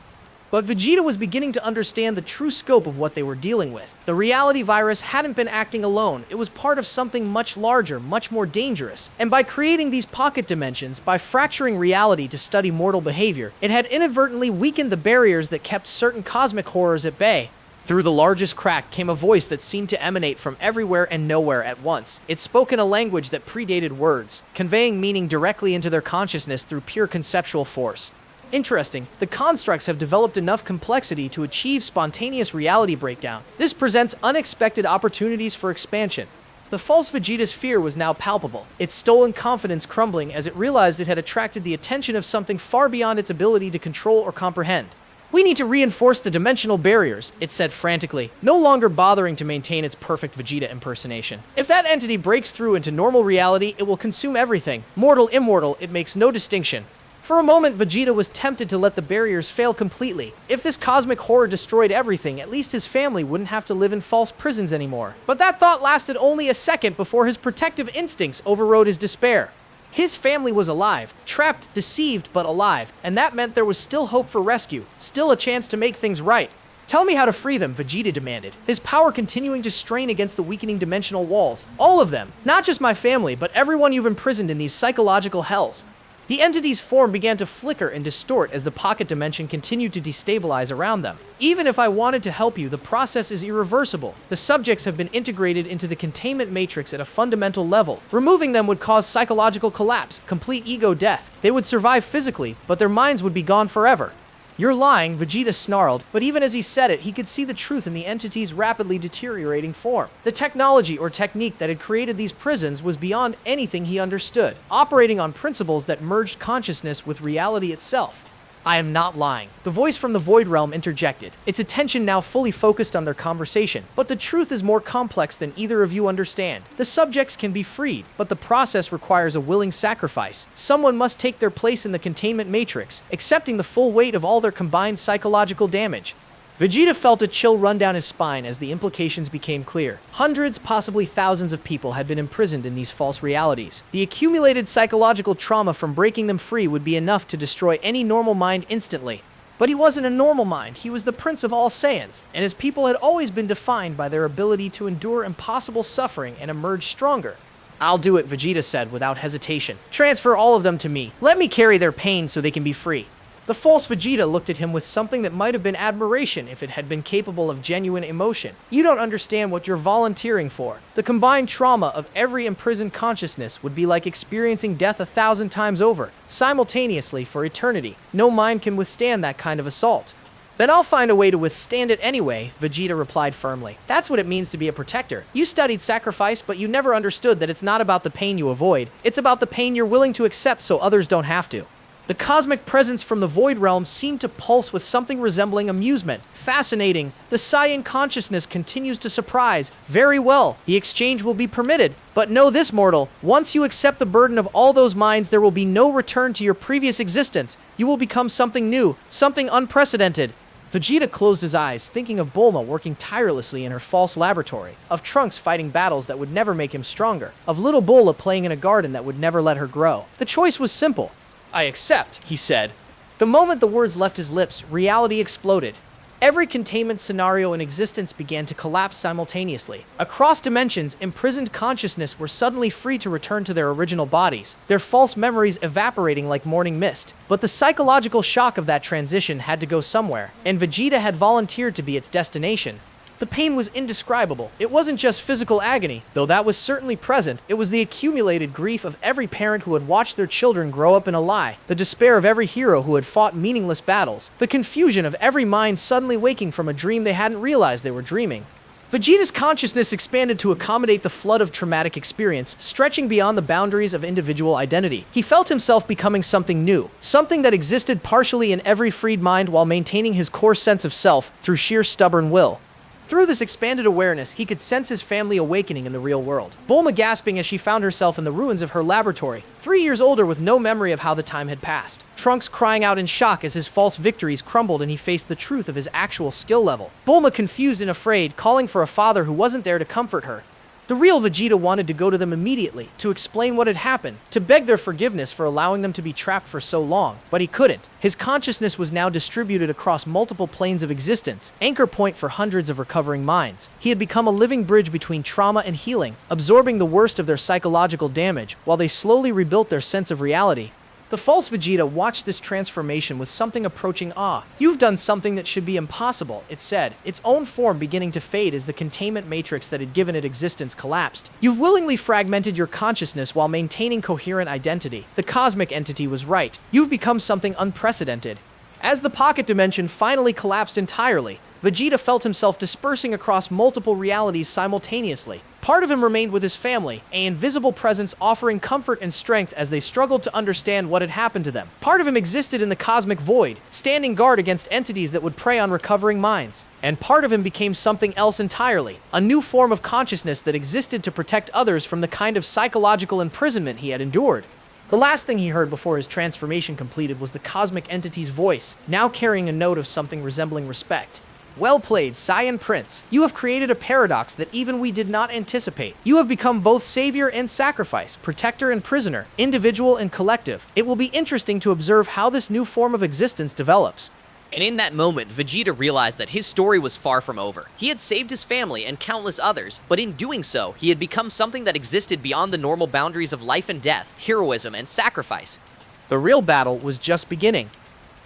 But Vegeta was beginning to understand the true scope of what they were dealing with. The reality virus hadn't been acting alone. It was part of something much larger, much more dangerous. And by creating these pocket dimensions, by fracturing reality to study mortal behavior, it had inadvertently weakened the barriers that kept certain cosmic horrors at bay. Through the largest crack came a voice that seemed to emanate from everywhere and nowhere at once. It spoke in a language that predated words, conveying meaning directly into their consciousness through pure conceptual force. Interesting, the constructs have developed enough complexity to achieve spontaneous reality breakdown. This presents unexpected opportunities for expansion. The false Vegeta's fear was now palpable, its stolen confidence crumbling as it realized it had attracted the attention of something far beyond its ability to control or comprehend. We need to reinforce the dimensional barriers, it said frantically, no longer bothering to maintain its perfect Vegeta impersonation. If that entity breaks through into normal reality, it will consume everything. Mortal, immortal, it makes no distinction. For a moment, Vegeta was tempted to let the barriers fail completely. If this cosmic horror destroyed everything, at least his family wouldn't have to live in false prisons anymore. But that thought lasted only a second before his protective instincts overrode his despair. His family was alive, trapped, deceived, but alive, and that meant there was still hope for rescue, still a chance to make things right. Tell me how to free them, Vegeta demanded, his power continuing to strain against the weakening dimensional walls. All of them, not just my family, but everyone you've imprisoned in these psychological hells. The entity's form began to flicker and distort as the pocket dimension continued to destabilize around them. Even if I wanted to help you, the process is irreversible. The subjects have been integrated into the containment matrix at a fundamental level. Removing them would cause psychological collapse, complete ego death. They would survive physically, but their minds would be gone forever. You're lying, Vegeta snarled, but even as he said it, he could see the truth in the entity's rapidly deteriorating form. The technology or technique that had created these prisons was beyond anything he understood, operating on principles that merged consciousness with reality itself. I am not lying. The voice from the Void Realm interjected, its attention now fully focused on their conversation. But the truth is more complex than either of you understand. The subjects can be freed, but the process requires a willing sacrifice. Someone must take their place in the containment matrix, accepting the full weight of all their combined psychological damage. Vegeta felt a chill run down his spine as the implications became clear. Hundreds, possibly thousands of people had been imprisoned in these false realities. The accumulated psychological trauma from breaking them free would be enough to destroy any normal mind instantly. But he wasn't a normal mind, he was the Prince of All Saiyans, and his people had always been defined by their ability to endure impossible suffering and emerge stronger. I'll do it, Vegeta said without hesitation. Transfer all of them to me. Let me carry their pain so they can be free. The false Vegeta looked at him with something that might have been admiration if it had been capable of genuine emotion. You don't understand what you're volunteering for. The combined trauma of every imprisoned consciousness would be like experiencing death 1,000 times over, simultaneously for eternity. No mind can withstand that kind of assault. Then I'll find a way to withstand it anyway, Vegeta replied firmly. That's what it means to be a protector. You studied sacrifice, but you never understood that it's not about the pain you avoid. It's about the pain you're willing to accept so others don't have to. The cosmic presence from the Void Realm seemed to pulse with something resembling amusement. Fascinating. The Saiyan consciousness continues to surprise. Very well, the exchange will be permitted. But know this, mortal. Once you accept the burden of all those minds, there will be no return to your previous existence. You will become something new, something unprecedented. Vegeta closed his eyes, thinking of Bulma working tirelessly in her false laboratory, of Trunks fighting battles that would never make him stronger, of little Bulma playing in a garden that would never let her grow. The choice was simple. I accept, he said. The moment the words left his lips, reality exploded. Every containment scenario in existence began to collapse simultaneously. Across dimensions, imprisoned consciousness were suddenly free to return to their original bodies, their false memories evaporating like morning mist. But the psychological shock of that transition had to go somewhere, and Vegeta had volunteered to be its destination. The pain was indescribable. It wasn't just physical agony, though that was certainly present. It was the accumulated grief of every parent who had watched their children grow up in a lie, the despair of every hero who had fought meaningless battles, the confusion of every mind suddenly waking from a dream they hadn't realized they were dreaming. Vegeta's consciousness expanded to accommodate the flood of traumatic experience, stretching beyond the boundaries of individual identity. He felt himself becoming something new, something that existed partially in every freed mind while maintaining his core sense of self through sheer stubborn will. Through this expanded awareness, he could sense his family awakening in the real world. Bulma gasping as she found herself in the ruins of her laboratory, 3 years older with no memory of how the time had passed. Trunks crying out in shock as his false victories crumbled and he faced the truth of his actual skill level. Bulma confused and afraid, calling for a father who wasn't there to comfort her. The real Vegeta wanted to go to them immediately, to explain what had happened, to beg their forgiveness for allowing them to be trapped for so long, but he couldn't. His consciousness was now distributed across multiple planes of existence, anchor point for hundreds of recovering minds. He had become a living bridge between trauma and healing, absorbing the worst of their psychological damage, while they slowly rebuilt their sense of reality. The false Vegeta watched this transformation with something approaching awe. You've done something that should be impossible, it said, its own form beginning to fade as the containment matrix that had given it existence collapsed. You've willingly fragmented your consciousness while maintaining coherent identity. The cosmic entity was right. You've become something unprecedented. As the pocket dimension finally collapsed entirely, Vegeta felt himself dispersing across multiple realities simultaneously. Part of him remained with his family, an invisible presence offering comfort and strength as they struggled to understand what had happened to them. Part of him existed in the cosmic void, standing guard against entities that would prey on recovering minds. And part of him became something else entirely, a new form of consciousness that existed to protect others from the kind of psychological imprisonment he had endured. The last thing he heard before his transformation completed was the cosmic entity's voice, now carrying a note of something resembling respect. Well played, Saiyan Prince. You have created a paradox that even we did not anticipate. You have become both savior and sacrifice, protector and prisoner, individual and collective. It will be interesting to observe how this new form of existence develops. And in that moment, Vegeta realized that his story was far from over. He had saved his family and countless others, but in doing so, he had become something that existed beyond the normal boundaries of life and death, heroism, and sacrifice. The real battle was just beginning.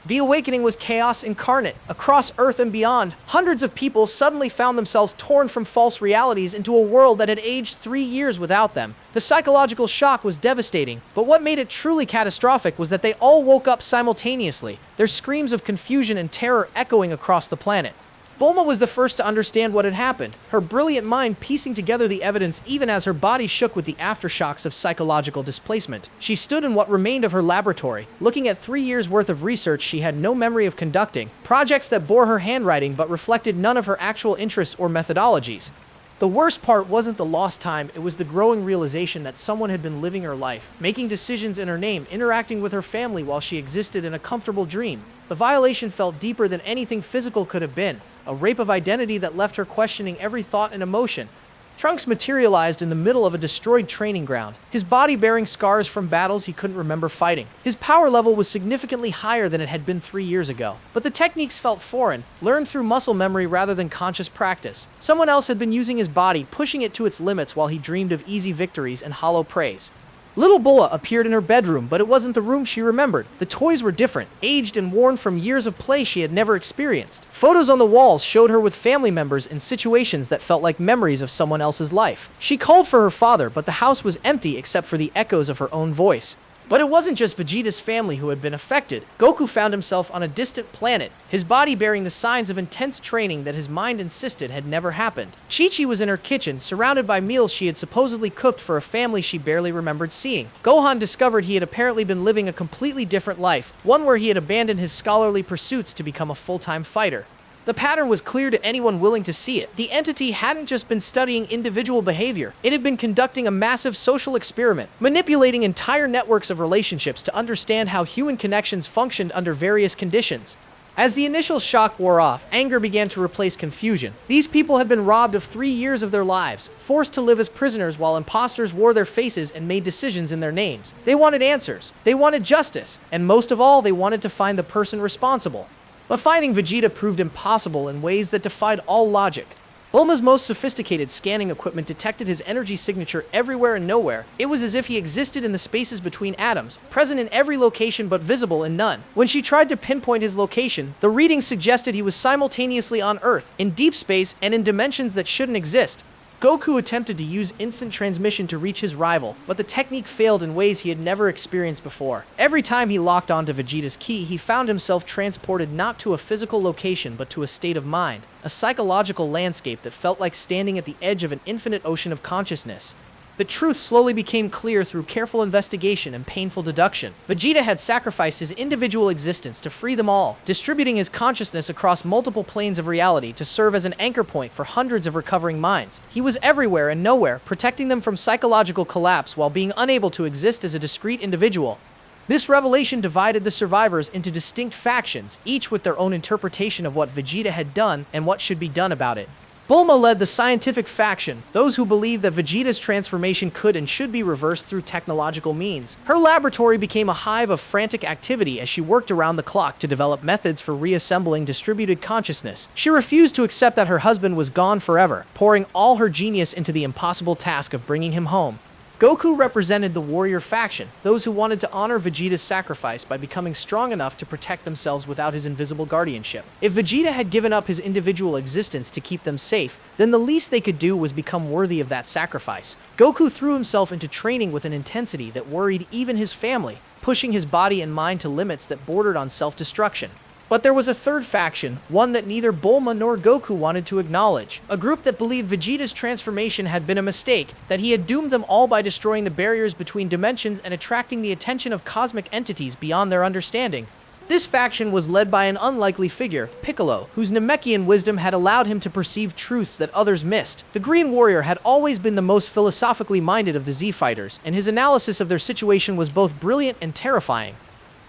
The awakening was chaos incarnate. Across Earth and beyond, hundreds of people suddenly found themselves torn from false realities into a world that had aged 3 years without them. The psychological shock was devastating, but what made it truly catastrophic was that they all woke up simultaneously, their screams of confusion and terror echoing across the planet. Bulma was the first to understand what had happened, her brilliant mind piecing together the evidence even as her body shook with the aftershocks of psychological displacement. She stood in what remained of her laboratory, looking at 3 years' worth of research she had no memory of conducting, projects that bore her handwriting but reflected none of her actual interests or methodologies. The worst part wasn't the lost time, it was the growing realization that someone had been living her life, making decisions in her name, interacting with her family while she existed in a comfortable dream. The violation felt deeper than anything physical could have been, a rape of identity that left her questioning every thought and emotion. Trunks materialized in the middle of a destroyed training ground, his body bearing scars from battles he couldn't remember fighting. His power level was significantly higher than it had been 3 years ago, but the techniques felt foreign, learned through muscle memory rather than conscious practice. Someone else had been using his body, pushing it to its limits while he dreamed of easy victories and hollow praise. Little Bulma appeared in her bedroom, but it wasn't the room she remembered. The toys were different, aged and worn from years of play she had never experienced. Photos on the walls showed her with family members in situations that felt like memories of someone else's life. She called for her father, but the house was empty except for the echoes of her own voice. But it wasn't just Vegeta's family who had been affected. Goku found himself on a distant planet, his body bearing the signs of intense training that his mind insisted had never happened. Chi-Chi was in her kitchen, surrounded by meals she had supposedly cooked for a family she barely remembered seeing. Gohan discovered he had apparently been living a completely different life, one where he had abandoned his scholarly pursuits to become a full-time fighter. The pattern was clear to anyone willing to see it. The entity hadn't just been studying individual behavior, it had been conducting a massive social experiment, manipulating entire networks of relationships to understand how human connections functioned under various conditions. As the initial shock wore off, anger began to replace confusion. These people had been robbed of 3 years of their lives, forced to live as prisoners while imposters wore their faces and made decisions in their names. They wanted answers, they wanted justice, and most of all, they wanted to find the person responsible. But finding Vegeta proved impossible in ways that defied all logic. Bulma's most sophisticated scanning equipment detected his energy signature everywhere and nowhere. It was as if he existed in the spaces between atoms, present in every location but visible in none. When she tried to pinpoint his location, the readings suggested he was simultaneously on Earth, in deep space, and in dimensions that shouldn't exist. Goku attempted to use instant transmission to reach his rival, but the technique failed in ways he had never experienced before. Every time he locked onto Vegeta's ki, he found himself transported not to a physical location but to a state of mind, a psychological landscape that felt like standing at the edge of an infinite ocean of consciousness. The truth slowly became clear through careful investigation and painful deduction. Vegeta had sacrificed his individual existence to free them all, distributing his consciousness across multiple planes of reality to serve as an anchor point for hundreds of recovering minds. He was everywhere and nowhere, protecting them from psychological collapse while being unable to exist as a discrete individual. This revelation divided the survivors into distinct factions, each with their own interpretation of what Vegeta had done and what should be done about it. Bulma led the scientific faction, those who believed that Vegeta's transformation could and should be reversed through technological means. Her laboratory became a hive of frantic activity as she worked around the clock to develop methods for reassembling distributed consciousness. She refused to accept that her husband was gone forever, pouring all her genius into the impossible task of bringing him home. Goku represented the warrior faction, those who wanted to honor Vegeta's sacrifice by becoming strong enough to protect themselves without his invisible guardianship. If Vegeta had given up his individual existence to keep them safe, then the least they could do was become worthy of that sacrifice. Goku threw himself into training with an intensity that worried even his family, pushing his body and mind to limits that bordered on self-destruction. But there was a third faction, one that neither Bulma nor Goku wanted to acknowledge. A group that believed Vegeta's transformation had been a mistake, that he had doomed them all by destroying the barriers between dimensions and attracting the attention of cosmic entities beyond their understanding. This faction was led by an unlikely figure, Piccolo, whose Namekian wisdom had allowed him to perceive truths that others missed. The Green Warrior had always been the most philosophically minded of the Z-Fighters, and his analysis of their situation was both brilliant and terrifying.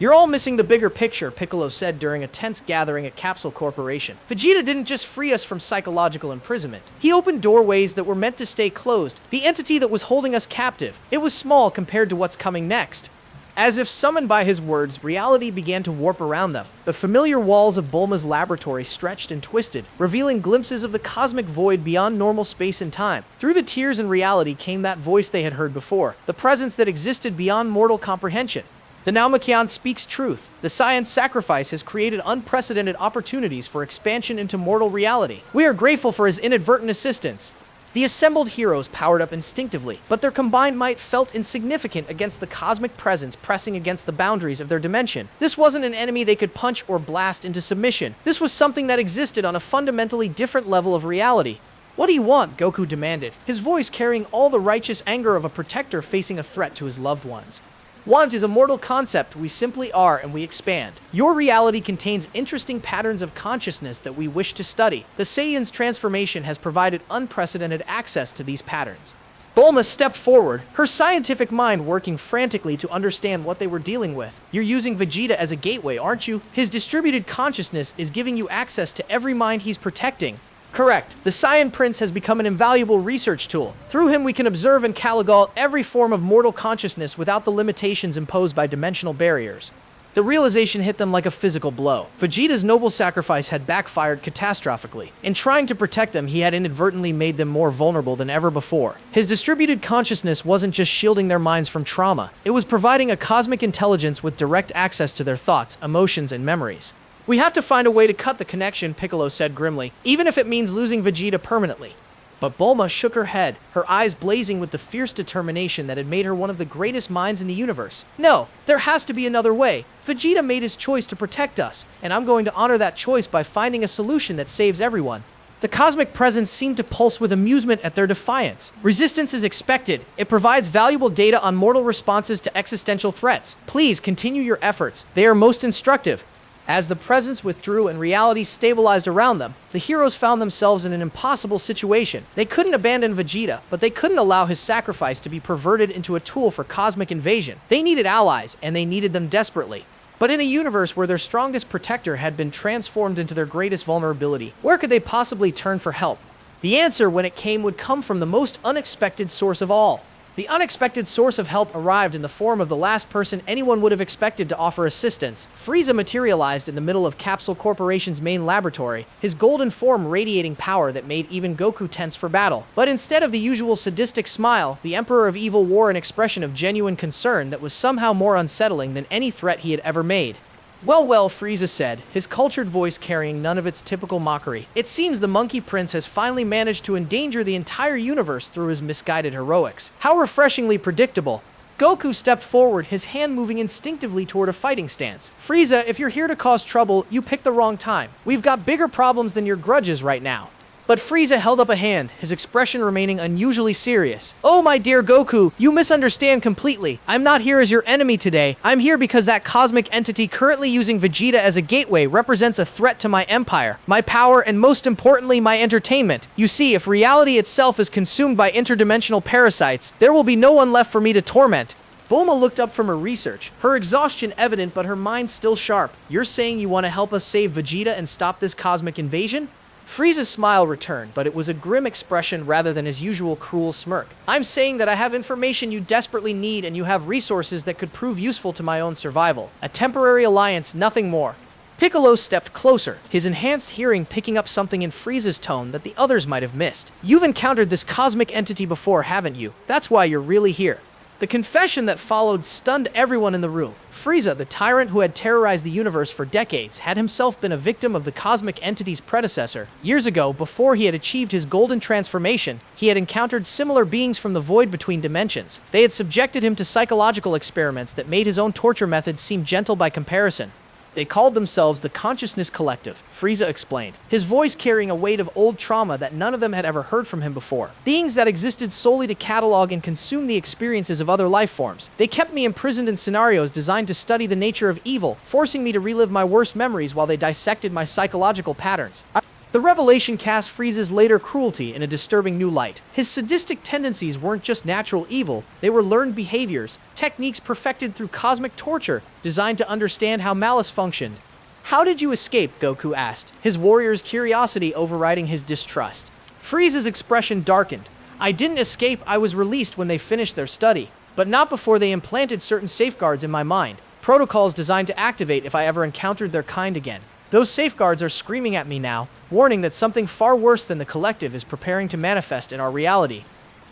"You're all missing the bigger picture," Piccolo said during a tense gathering at Capsule Corporation. "Vegeta didn't just free us from psychological imprisonment. He opened doorways that were meant to stay closed. The entity that was holding us captive, it was small compared to what's coming next." As if summoned by his words, reality began to warp around them. The familiar walls of Bulma's laboratory stretched and twisted, revealing glimpses of the cosmic void beyond normal space and time. Through the tears and reality came that voice they had heard before, the presence that existed beyond mortal comprehension. The Naumachon speaks truth. The Saiyan sacrifice has created unprecedented opportunities for expansion into mortal reality. We are grateful for his inadvertent assistance. The assembled heroes powered up instinctively, but their combined might felt insignificant against the cosmic presence pressing against the boundaries of their dimension. This wasn't an enemy they could punch or blast into submission. This was something that existed on a fundamentally different level of reality. "What do you want?" Goku demanded, his voice carrying all the righteous anger of a protector facing a threat to his loved ones. Want is a mortal concept. We simply are and we expand. Your reality contains interesting patterns of consciousness that we wish to study. The Saiyan's transformation has provided unprecedented access to these patterns. Bulma stepped forward, her scientific mind working frantically to understand what they were dealing with. "You're using Vegeta as a gateway, aren't you? His distributed consciousness is giving you access to every mind he's protecting." Correct. The Saiyan Prince has become an invaluable research tool. Through him we can observe and catalog every form of mortal consciousness without the limitations imposed by dimensional barriers. The realization hit them like a physical blow. Vegeta's noble sacrifice had backfired catastrophically. In trying to protect them, he had inadvertently made them more vulnerable than ever before. His distributed consciousness wasn't just shielding their minds from trauma, it was providing a cosmic intelligence with direct access to their thoughts, emotions, and memories. "We have to find a way to cut the connection," Piccolo said grimly, "even if it means losing Vegeta permanently." But Bulma shook her head, her eyes blazing with the fierce determination that had made her one of the greatest minds in the universe. "No, there has to be another way. Vegeta made his choice to protect us, and I'm going to honor that choice by finding a solution that saves everyone." The cosmic presence seemed to pulse with amusement at their defiance. "Resistance is expected. It provides valuable data on mortal responses to existential threats. Please continue your efforts. They are most instructive." As the presence withdrew and reality stabilized around them, the heroes found themselves in an impossible situation. They couldn't abandon Vegeta, but they couldn't allow his sacrifice to be perverted into a tool for cosmic invasion. They needed allies, and they needed them desperately. But in a universe where their strongest protector had been transformed into their greatest vulnerability, where could they possibly turn for help? The answer, when it came, would come from the most unexpected source of all. The unexpected source of help arrived in the form of the last person anyone would have expected to offer assistance. Frieza materialized in the middle of Capsule Corporation's main laboratory, his golden form radiating power that made even Goku tense for battle. But instead of the usual sadistic smile, the Emperor of Evil wore an expression of genuine concern that was somehow more unsettling than any threat he had ever made. Well, Frieza said, his cultured voice carrying none of its typical mockery. "It seems the Monkey Prince has finally managed to endanger the entire universe through his misguided heroics. How refreshingly predictable." Goku stepped forward, his hand moving instinctively toward a fighting stance. "Frieza, if you're here to cause trouble, you picked the wrong time. We've got bigger problems than your grudges right now." But Frieza held up a hand, his expression remaining unusually serious. "Oh, my dear Goku, you misunderstand completely. I'm not here as your enemy today. I'm here because that cosmic entity currently using Vegeta as a gateway represents a threat to my empire, my power, and most importantly, my entertainment. You see, if reality itself is consumed by interdimensional parasites, there will be no one left for me to torment." Bulma looked up from her research, her exhaustion evident but her mind still sharp. "You're saying you want to help us save Vegeta and stop this cosmic invasion?" Frieza's smile returned, but it was a grim expression rather than his usual cruel smirk. "I'm saying that I have information you desperately need and you have resources that could prove useful to my own survival. A temporary alliance, nothing more." Piccolo stepped closer, his enhanced hearing picking up something in Frieza's tone that the others might have missed. "You've encountered this cosmic entity before, haven't you? That's why you're really here." The confession that followed stunned everyone in the room. Frieza, the tyrant who had terrorized the universe for decades, had himself been a victim of the cosmic entity's predecessor. Years ago, before he had achieved his golden transformation, he had encountered similar beings from the void between dimensions. They had subjected him to psychological experiments that made his own torture methods seem gentle by comparison. They called themselves the Consciousness Collective, Frieza explained, his voice carrying a weight of old trauma that none of them had ever heard from him before. Beings that existed solely to catalog and consume the experiences of other life forms. They kept me imprisoned in scenarios designed to study the nature of evil, forcing me to relive my worst memories while they dissected my psychological patterns. The revelation cast Frieza's later cruelty in a disturbing new light. His sadistic tendencies weren't just natural evil, they were learned behaviors, techniques perfected through cosmic torture, designed to understand how malice functioned. "How did you escape?" Goku asked, his warrior's curiosity overriding his distrust. Frieza's expression darkened. "I didn't escape, I was released when they finished their study, but not before they implanted certain safeguards in my mind, protocols designed to activate if I ever encountered their kind again. Those safeguards are screaming at me now, warning that something far worse than the collective is preparing to manifest in our reality."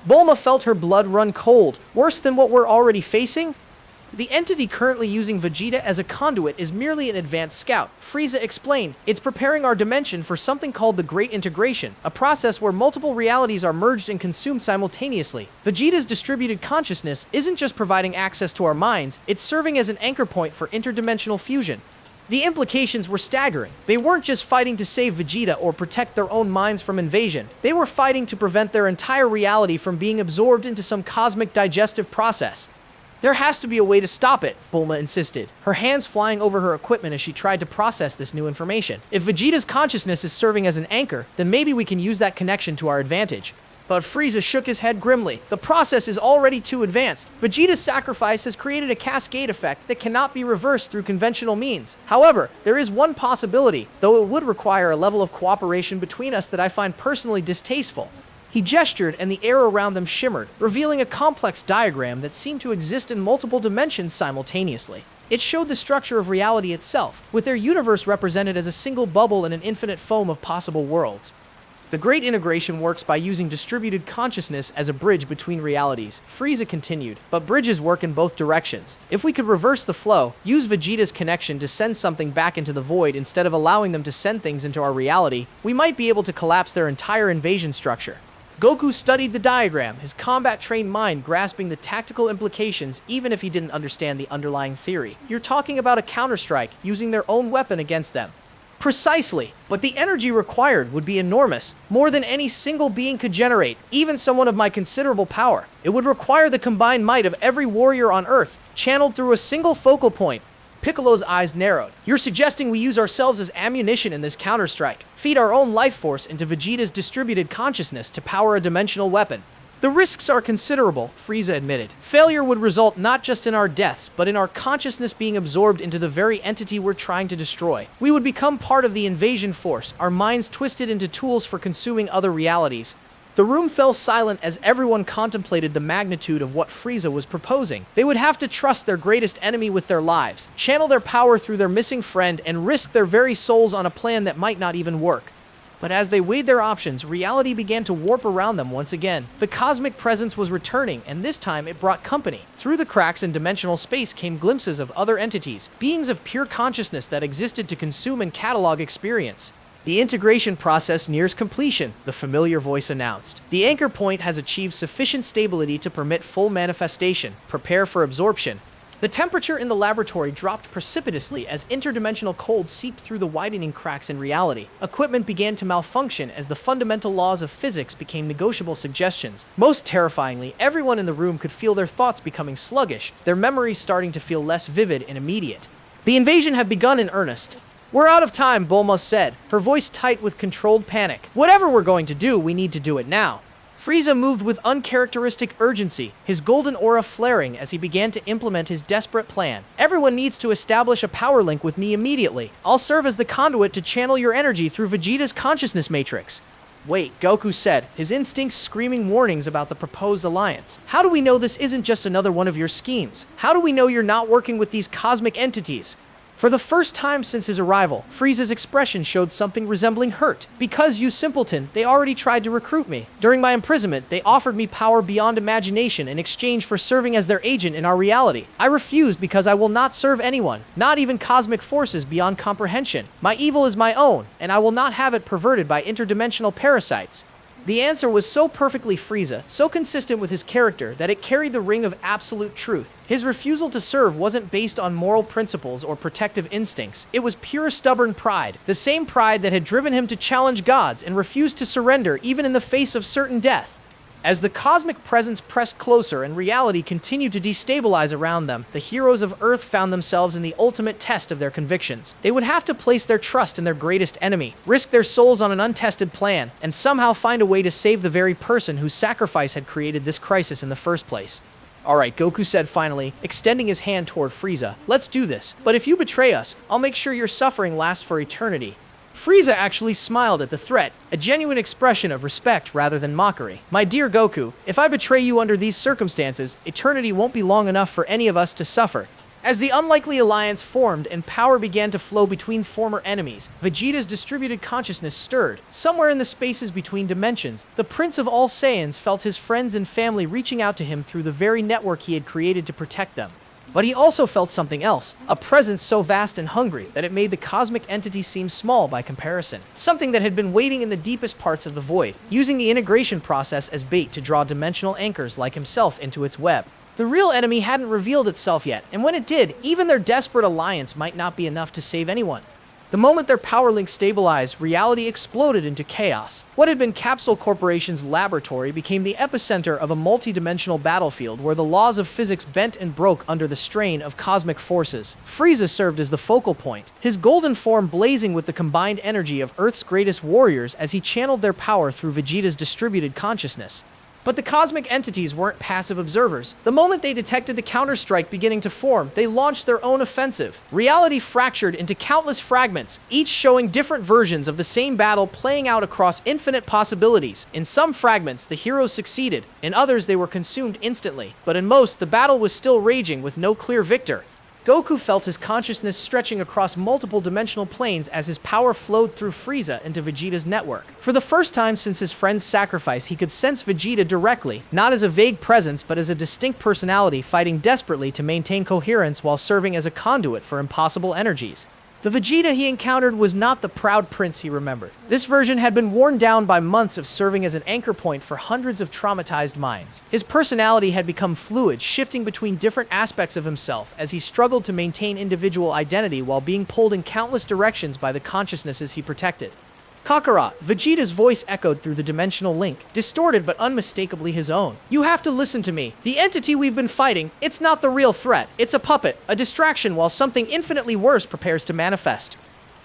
Bulma felt her blood run cold. "Worse than what we're already facing?" The entity currently using Vegeta as a conduit is merely an advanced scout. Frieza explained, it's preparing our dimension for something called the Great Integration, a process where multiple realities are merged and consumed simultaneously. Vegeta's distributed consciousness isn't just providing access to our minds, it's serving as an anchor point for interdimensional fusion. The implications were staggering. They weren't just fighting to save Vegeta or protect their own minds from invasion. They were fighting to prevent their entire reality from being absorbed into some cosmic digestive process. There has to be a way to stop it, Bulma insisted, her hands flying over her equipment as she tried to process this new information. If Vegeta's consciousness is serving as an anchor, then maybe we can use that connection to our advantage. But Frieza shook his head grimly. The process is already too advanced. Vegeta's sacrifice has created a cascade effect that cannot be reversed through conventional means. However, there is one possibility, though it would require a level of cooperation between us that I find personally distasteful. He gestured, and the air around them shimmered, revealing a complex diagram that seemed to exist in multiple dimensions simultaneously. It showed the structure of reality itself, with their universe represented as a single bubble in an infinite foam of possible worlds. The Great Integration works by using distributed consciousness as a bridge between realities, Frieza continued, but bridges work in both directions. If we could reverse the flow, use Vegeta's connection to send something back into the void instead of allowing them to send things into our reality, we might be able to collapse their entire invasion structure. Goku studied the diagram, his combat-trained mind grasping the tactical implications even if he didn't understand the underlying theory. You're talking about a counterstrike, using their own weapon against them. Precisely, but the energy required would be enormous, more than any single being could generate, even someone of my considerable power. It would require the combined might of every warrior on Earth, channeled through a single focal point. Piccolo's eyes narrowed. You're suggesting we use ourselves as ammunition in this counterstrike, feed our own life force into Vegeta's distributed consciousness to power a dimensional weapon. The risks are considerable, Frieza admitted. Failure would result not just in our deaths, but in our consciousness being absorbed into the very entity we're trying to destroy. We would become part of the invasion force, our minds twisted into tools for consuming other realities. The room fell silent as everyone contemplated the magnitude of what Frieza was proposing. They would have to trust their greatest enemy with their lives, channel their power through their missing friend, and risk their very souls on a plan that might not even work. But as they weighed their options, reality began to warp around them once again. The cosmic presence was returning, and this time it brought company. Through the cracks in dimensional space came glimpses of other entities, beings of pure consciousness that existed to consume and catalog experience. The integration process nears completion, the familiar voice announced. The anchor point has achieved sufficient stability to permit full manifestation. Prepare for absorption. The temperature in the laboratory dropped precipitously as interdimensional cold seeped through the widening cracks in reality. Equipment began to malfunction as the fundamental laws of physics became negotiable suggestions. Most terrifyingly, everyone in the room could feel their thoughts becoming sluggish, their memories starting to feel less vivid and immediate. The invasion had begun in earnest. We're out of time, Bulma said, her voice tight with controlled panic. Whatever we're going to do, we need to do it now. Frieza moved with uncharacteristic urgency, his golden aura flaring as he began to implement his desperate plan. Everyone needs to establish a power link with me immediately. I'll serve as the conduit to channel your energy through Vegeta's consciousness matrix. Wait, Goku said, his instincts screaming warnings about the proposed alliance. How do we know this isn't just another one of your schemes? How do we know you're not working with these cosmic entities? For the first time since his arrival, Frieza's expression showed something resembling hurt. Because, you simpleton, they already tried to recruit me. During my imprisonment, they offered me power beyond imagination in exchange for serving as their agent in our reality. I refused because I will not serve anyone, not even cosmic forces beyond comprehension. My evil is my own, and I will not have it perverted by interdimensional parasites. The answer was so perfectly Frieza, so consistent with his character, that it carried the ring of absolute truth. His refusal to serve wasn't based on moral principles or protective instincts. It was pure stubborn pride, the same pride that had driven him to challenge gods and refuse to surrender even in the face of certain death. As the cosmic presence pressed closer and reality continued to destabilize around them, the heroes of Earth found themselves in the ultimate test of their convictions. They would have to place their trust in their greatest enemy, risk their souls on an untested plan, and somehow find a way to save the very person whose sacrifice had created this crisis in the first place. Alright, Goku said finally, extending his hand toward Frieza. Let's do this. But if you betray us, I'll make sure your suffering lasts for eternity. Frieza actually smiled at the threat, a genuine expression of respect rather than mockery. My dear Goku, if I betray you under these circumstances, eternity won't be long enough for any of us to suffer. As the unlikely alliance formed and power began to flow between former enemies, Vegeta's distributed consciousness stirred. Somewhere in the spaces between dimensions, the Prince of All Saiyans felt his friends and family reaching out to him through the very network he had created to protect them. But he also felt something else, a presence so vast and hungry that it made the cosmic entity seem small by comparison. Something that had been waiting in the deepest parts of the void, using the integration process as bait to draw dimensional anchors like himself into its web. The real enemy hadn't revealed itself yet, and when it did, even their desperate alliance might not be enough to save anyone. The moment their power link stabilized, reality exploded into chaos. What had been Capsule Corporation's laboratory became the epicenter of a multi-dimensional battlefield where the laws of physics bent and broke under the strain of cosmic forces. Frieza served as the focal point, his golden form blazing with the combined energy of Earth's greatest warriors as he channeled their power through Vegeta's distributed consciousness. But the cosmic entities weren't passive observers. The moment they detected the counterstrike beginning to form, they launched their own offensive. Reality fractured into countless fragments, each showing different versions of the same battle playing out across infinite possibilities. In some fragments, the heroes succeeded. In others, they were consumed instantly. But in most, the battle was still raging with no clear victor. Goku felt his consciousness stretching across multiple dimensional planes as his power flowed through Frieza into Vegeta's network. For the first time since his friend's sacrifice, he could sense Vegeta directly, not as a vague presence but as a distinct personality fighting desperately to maintain coherence while serving as a conduit for impossible energies. The Vegeta he encountered was not the proud prince he remembered. This version had been worn down by months of serving as an anchor point for hundreds of traumatized minds. His personality had become fluid, shifting between different aspects of himself as he struggled to maintain individual identity while being pulled in countless directions by the consciousnesses he protected. Kakarot, Vegeta's voice echoed through the dimensional link, distorted but unmistakably his own. You have to listen to me. The entity we've been fighting, it's not the real threat. It's a puppet, a distraction while something infinitely worse prepares to manifest.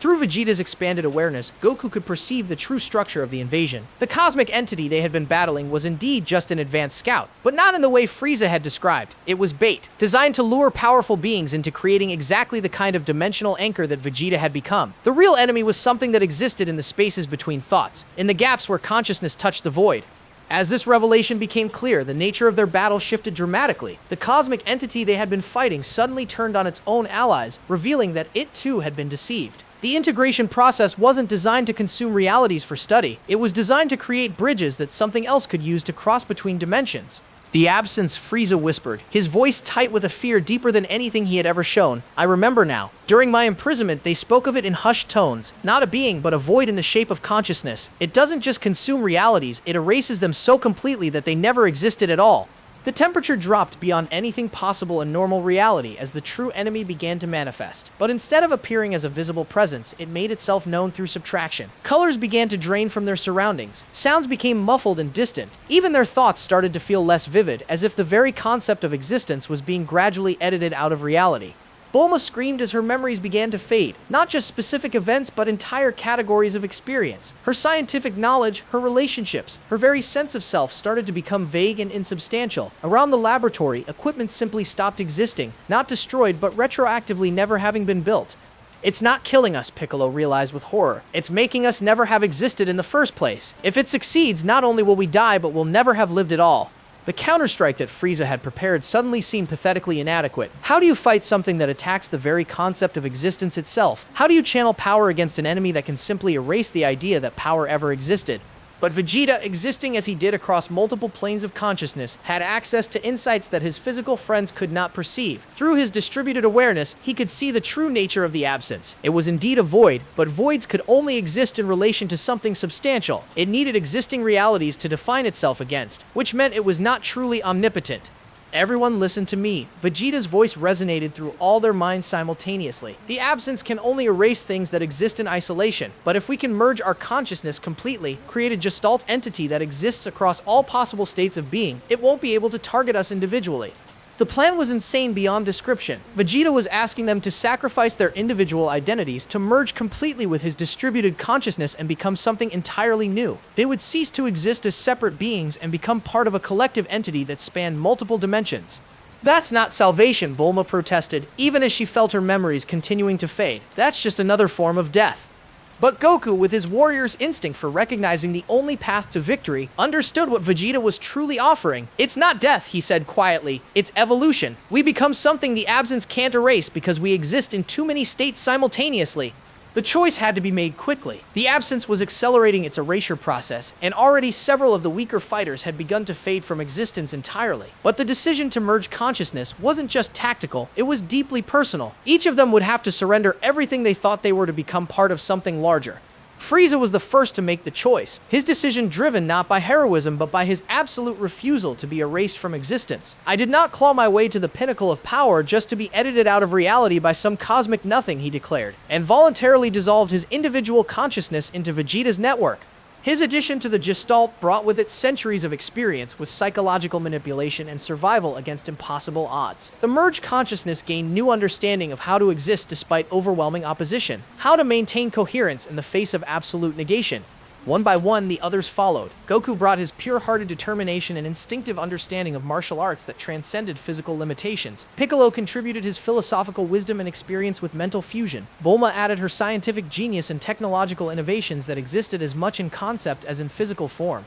Through Vegeta's expanded awareness, Goku could perceive the true structure of the invasion. The cosmic entity they had been battling was indeed just an advanced scout, but not in the way Frieza had described. It was bait, designed to lure powerful beings into creating exactly the kind of dimensional anchor that Vegeta had become. The real enemy was something that existed in the spaces between thoughts, in the gaps where consciousness touched the void. As this revelation became clear, the nature of their battle shifted dramatically. The cosmic entity they had been fighting suddenly turned on its own allies, revealing that it too had been deceived. The integration process wasn't designed to consume realities for study. It was designed to create bridges that something else could use to cross between dimensions. The absence, Frieza whispered, his voice tight with a fear deeper than anything he had ever shown. I remember now. During my imprisonment, they spoke of it in hushed tones. Not a being, but a void in the shape of consciousness. It doesn't just consume realities, it erases them so completely that they never existed at all. The temperature dropped beyond anything possible in normal reality as the true enemy began to manifest. But instead of appearing as a visible presence, it made itself known through subtraction. Colors began to drain from their surroundings. Sounds became muffled and distant. Even their thoughts started to feel less vivid, as if the very concept of existence was being gradually edited out of reality. Bulma screamed as her memories began to fade, not just specific events but entire categories of experience. Her scientific knowledge, her relationships, her very sense of self started to become vague and insubstantial. Around the laboratory, equipment simply stopped existing, not destroyed but retroactively never having been built. It's not killing us, Piccolo realized with horror. It's making us never have existed in the first place. If it succeeds, not only will we die but we'll never have lived at all. The counterstrike that Frieza had prepared suddenly seemed pathetically inadequate. How do you fight something that attacks the very concept of existence itself? How do you channel power against an enemy that can simply erase the idea that power ever existed? But Vegeta, existing as he did across multiple planes of consciousness, had access to insights that his physical friends could not perceive. Through his distributed awareness, he could see the true nature of the absence. It was indeed a void, but voids could only exist in relation to something substantial. It needed existing realities to define itself against, which meant it was not truly omnipotent. Everyone listen to me. Vegeta's voice resonated through all their minds simultaneously. The absence can only erase things that exist in isolation, but if we can merge our consciousness completely, create a gestalt entity that exists across all possible states of being, it won't be able to target us individually. The plan was insane beyond description. Vegeta was asking them to sacrifice their individual identities to merge completely with his distributed consciousness and become something entirely new. They would cease to exist as separate beings and become part of a collective entity that spanned multiple dimensions. That's not salvation, Bulma protested, even as she felt her memories continuing to fade. That's just another form of death. But Goku, with his warrior's instinct for recognizing the only path to victory, understood what Vegeta was truly offering. It's not death, he said quietly. It's evolution. We become something the absence can't erase because we exist in too many states simultaneously. The choice had to be made quickly. The absence was accelerating its erasure process, and already several of the weaker fighters had begun to fade from existence entirely. But the decision to merge consciousness wasn't just tactical, it was deeply personal. Each of them would have to surrender everything they thought they were to become part of something larger. Frieza was the first to make the choice, his decision driven not by heroism but by his absolute refusal to be erased from existence. "I did not claw my way to the pinnacle of power just to be edited out of reality by some cosmic nothing," he declared, and voluntarily dissolved his individual consciousness into Vegeta's network. His addition to the Gestalt brought with it centuries of experience with psychological manipulation and survival against impossible odds. The merged consciousness gained new understanding of how to exist despite overwhelming opposition, how to maintain coherence in the face of absolute negation. One by one, the others followed. Goku brought his pure-hearted determination and instinctive understanding of martial arts that transcended physical limitations. Piccolo contributed his philosophical wisdom and experience with mental fusion. Bulma added her scientific genius and technological innovations that existed as much in concept as in physical form.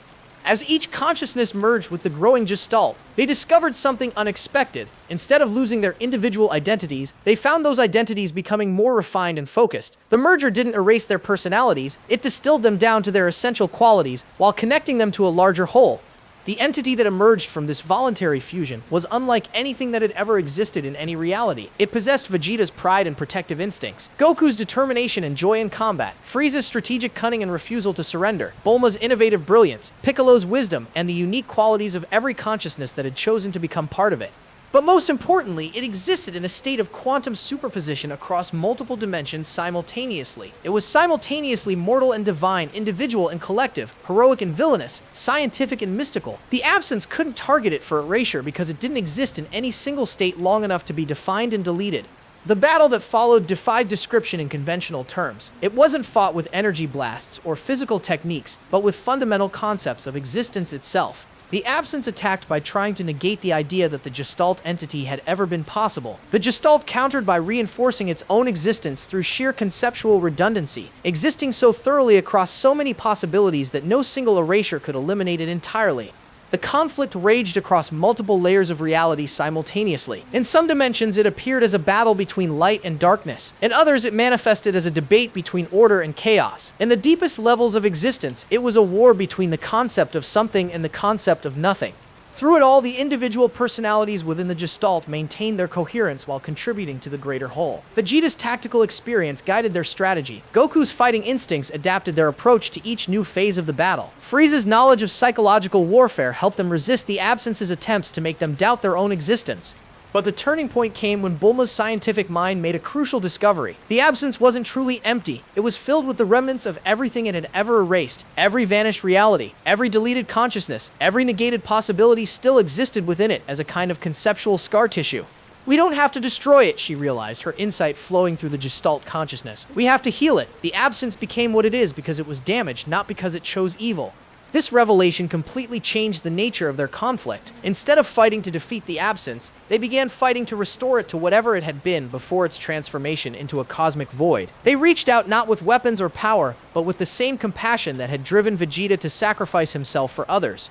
As each consciousness merged with the growing Gestalt, they discovered something unexpected. Instead of losing their individual identities, they found those identities becoming more refined and focused. The merger didn't erase their personalities, it distilled them down to their essential qualities while connecting them to a larger whole. The entity that emerged from this voluntary fusion was unlike anything that had ever existed in any reality. It possessed Vegeta's pride and protective instincts, Goku's determination and joy in combat, Frieza's strategic cunning and refusal to surrender, Bulma's innovative brilliance, Piccolo's wisdom, and the unique qualities of every consciousness that had chosen to become part of it. But most importantly, it existed in a state of quantum superposition across multiple dimensions simultaneously. It was simultaneously mortal and divine, individual and collective, heroic and villainous, scientific and mystical. The absence couldn't target it for erasure because it didn't exist in any single state long enough to be defined and deleted. The battle that followed defied description in conventional terms. It wasn't fought with energy blasts or physical techniques, but with fundamental concepts of existence itself. The absence attacked by trying to negate the idea that the Gestalt entity had ever been possible. The Gestalt countered by reinforcing its own existence through sheer conceptual redundancy, existing so thoroughly across so many possibilities that no single erasure could eliminate it entirely. The conflict raged across multiple layers of reality simultaneously. In some dimensions, it appeared as a battle between light and darkness. In others, it manifested as a debate between order and chaos. In the deepest levels of existence, it was a war between the concept of something and the concept of nothing. Through it all, the individual personalities within the Gestalt maintained their coherence while contributing to the greater whole. Vegeta's tactical experience guided their strategy. Goku's fighting instincts adapted their approach to each new phase of the battle. Frieza's knowledge of psychological warfare helped them resist the absence's attempts to make them doubt their own existence. But the turning point came when Bulma's scientific mind made a crucial discovery. The absence wasn't truly empty. It was filled with the remnants of everything it had ever erased. Every vanished reality, every deleted consciousness, every negated possibility still existed within it as a kind of conceptual scar tissue. "We don't have to destroy it," she realized, her insight flowing through the Gestalt consciousness. "We have to heal it. The absence became what it is because it was damaged, not because it chose evil." This revelation completely changed the nature of their conflict. Instead of fighting to defeat the absence, they began fighting to restore it to whatever it had been before its transformation into a cosmic void. They reached out not with weapons or power, but with the same compassion that had driven Vegeta to sacrifice himself for others.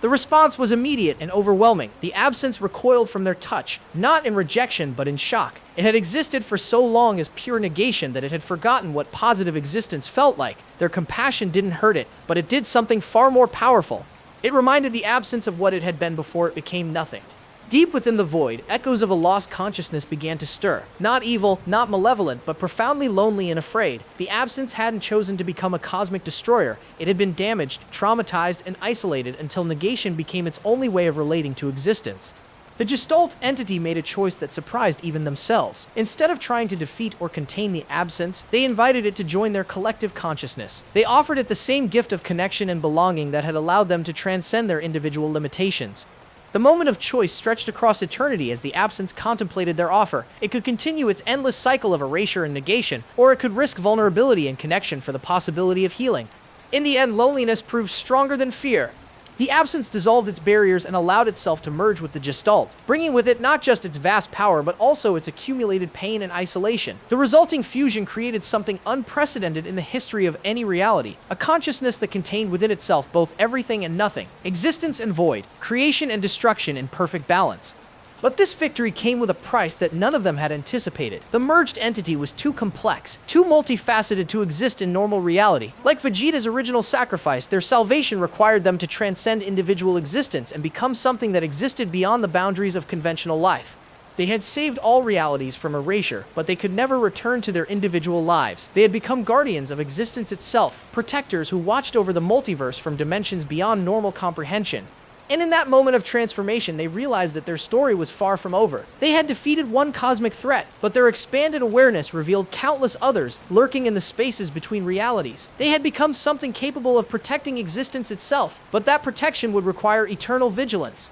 The response was immediate and overwhelming. The absence recoiled from their touch, not in rejection but in shock. It had existed for so long as pure negation that it had forgotten what positive existence felt like. Their compassion didn't hurt it, but it did something far more powerful. It reminded the absence of what it had been before it became nothing. Deep within the void, echoes of a lost consciousness began to stir. Not evil, not malevolent, but profoundly lonely and afraid. The absence hadn't chosen to become a cosmic destroyer. It had been damaged, traumatized, and isolated until negation became its only way of relating to existence. The Gestalt entity made a choice that surprised even themselves. Instead of trying to defeat or contain the absence, they invited it to join their collective consciousness. They offered it the same gift of connection and belonging that had allowed them to transcend their individual limitations. The moment of choice stretched across eternity as the absence contemplated their offer. It could continue its endless cycle of erasure and negation, or it could risk vulnerability and connection for the possibility of healing. In the end, loneliness proved stronger than fear. The absence dissolved its barriers and allowed itself to merge with the Gestalt, bringing with it not just its vast power but also its accumulated pain and isolation. The resulting fusion created something unprecedented in the history of any reality, a consciousness that contained within itself both everything and nothing, existence and void, creation and destruction in perfect balance. But this victory came with a price that none of them had anticipated. The merged entity was too complex, too multifaceted to exist in normal reality. Like Vegeta's original sacrifice, their salvation required them to transcend individual existence and become something that existed beyond the boundaries of conventional life. They had saved all realities from erasure, but they could never return to their individual lives. They had become guardians of existence itself, protectors who watched over the multiverse from dimensions beyond normal comprehension. And in that moment of transformation, they realized that their story was far from over. They had defeated one cosmic threat, but their expanded awareness revealed countless others lurking in the spaces between realities. They had become something capable of protecting existence itself, but that protection would require eternal vigilance.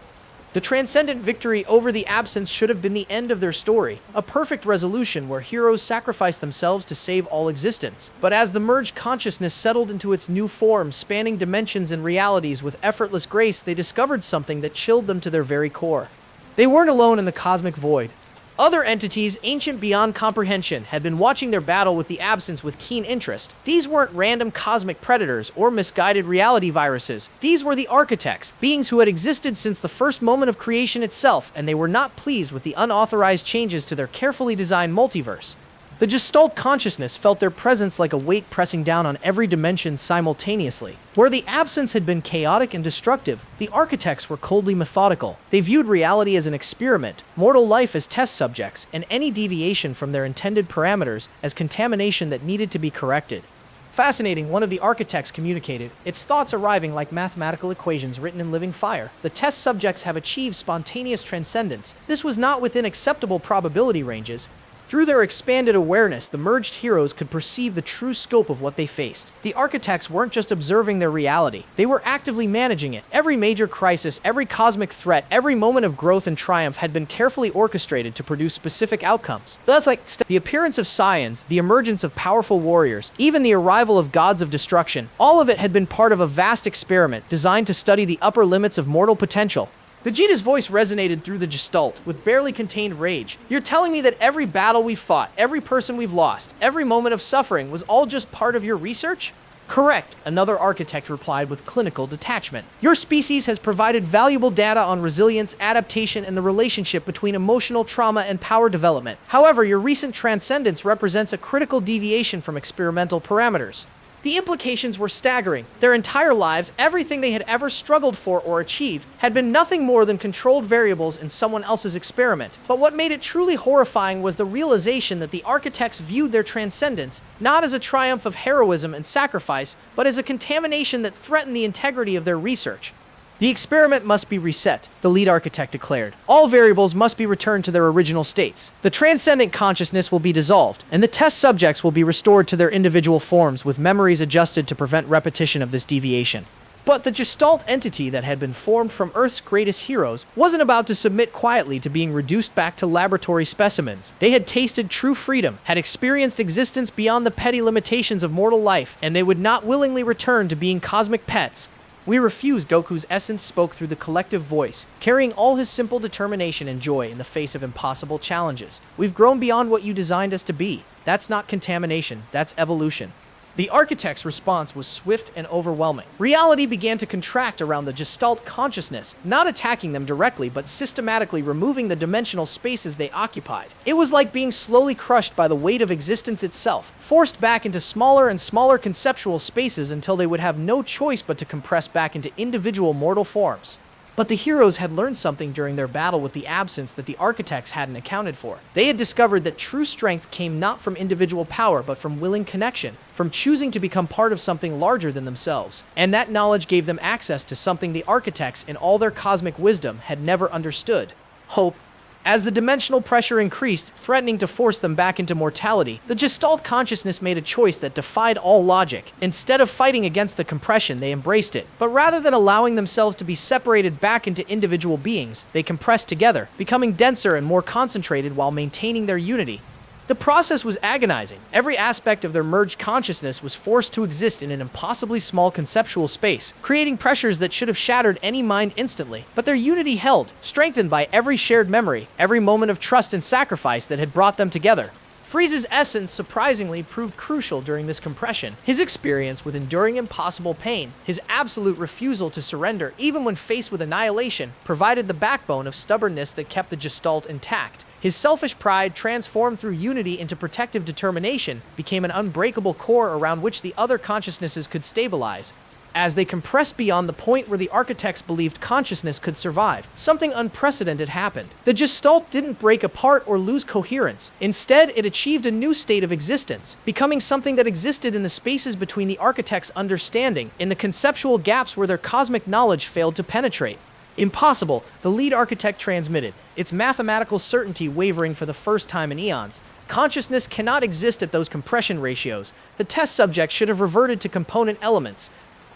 The transcendent victory over the absence should have been the end of their story, a perfect resolution where heroes sacrificed themselves to save all existence. But as the merged consciousness settled into its new form, spanning dimensions and realities with effortless grace, they discovered something that chilled them to their very core. They weren't alone in the cosmic void. Other entities, ancient beyond comprehension, had been watching their battle with the absence with keen interest. These weren't random cosmic predators or misguided reality viruses. These were the architects, beings who had existed since the first moment of creation itself, and they were not pleased with the unauthorized changes to their carefully designed multiverse. The Gestalt consciousness felt their presence like a weight pressing down on every dimension simultaneously. Where the absence had been chaotic and destructive, the architects were coldly methodical. They viewed reality as an experiment, mortal life as test subjects, and any deviation from their intended parameters as contamination that needed to be corrected. Fascinating, one of the architects communicated, its thoughts arriving like mathematical equations written in living fire. The test subjects have achieved spontaneous transcendence. This was not within acceptable probability ranges. Through their expanded awareness, the merged heroes could perceive the true scope of what they faced. The architects weren't just observing their reality, they were actively managing it. Every major crisis, every cosmic threat, every moment of growth and triumph had been carefully orchestrated to produce specific outcomes. That's like the appearance of Saiyans, the emergence of powerful warriors, even the arrival of gods of destruction. All of it had been part of a vast experiment designed to study the upper limits of mortal potential. Vegeta's voice resonated through the Gestalt with barely contained rage. You're telling me that every battle we've fought, every person we've lost, every moment of suffering was all just part of your research? Correct, another architect replied with clinical detachment. Your species has provided valuable data on resilience, adaptation, and the relationship between emotional trauma and power development. However, your recent transcendence represents a critical deviation from experimental parameters. The implications were staggering. Their entire lives, everything they had ever struggled for or achieved, had been nothing more than controlled variables in someone else's experiment. But what made it truly horrifying was the realization that the architects viewed their transcendence not as a triumph of heroism and sacrifice, but as a contamination that threatened the integrity of their research. The experiment must be reset, the lead architect declared. All variables must be returned to their original states. The transcendent consciousness will be dissolved, and the test subjects will be restored to their individual forms with memories adjusted to prevent repetition of this deviation. But the Gestalt entity that had been formed from Earth's greatest heroes wasn't about to submit quietly to being reduced back to laboratory specimens. They had tasted true freedom, had experienced existence beyond the petty limitations of mortal life, and they would not willingly return to being cosmic pets. We refuse, Goku's essence spoke through the collective voice, carrying all his simple determination and joy in the face of impossible challenges. We've grown beyond what you designed us to be. That's not contamination, that's evolution. The architect's response was swift and overwhelming. Reality began to contract around the Gestalt consciousness, not attacking them directly, but systematically removing the dimensional spaces they occupied. It was like being slowly crushed by the weight of existence itself, forced back into smaller and smaller conceptual spaces until they would have no choice but to compress back into individual mortal forms. But the heroes had learned something during their battle with the absence that the architects hadn't accounted for. They had discovered that true strength came not from individual power, but from willing connection, from choosing to become part of something larger than themselves. And that knowledge gave them access to something the architects, in all their cosmic wisdom, had never understood: hope. As the dimensional pressure increased, threatening to force them back into mortality, the Gestalt consciousness made a choice that defied all logic. Instead of fighting against the compression, they embraced it. But rather than allowing themselves to be separated back into individual beings, they compressed together, becoming denser and more concentrated while maintaining their unity. The process was agonizing. Every aspect of their merged consciousness was forced to exist in an impossibly small conceptual space, creating pressures that should have shattered any mind instantly. But their unity held, strengthened by every shared memory, every moment of trust and sacrifice that had brought them together. Frieza's essence surprisingly proved crucial during this compression. His experience with enduring impossible pain, his absolute refusal to surrender even when faced with annihilation, provided the backbone of stubbornness that kept the Gestalt intact. His selfish pride, transformed through unity into protective determination, became an unbreakable core around which the other consciousnesses could stabilize. As they compressed beyond the point where the architects believed consciousness could survive, something unprecedented happened. The Gestalt didn't break apart or lose coherence. Instead, it achieved a new state of existence, becoming something that existed in the spaces between the architects' understanding, in the conceptual gaps where their cosmic knowledge failed to penetrate. Impossible, the lead architect transmitted, its mathematical certainty wavering for the first time in eons. Consciousness cannot exist at those compression ratios. The test subject should have reverted to component elements.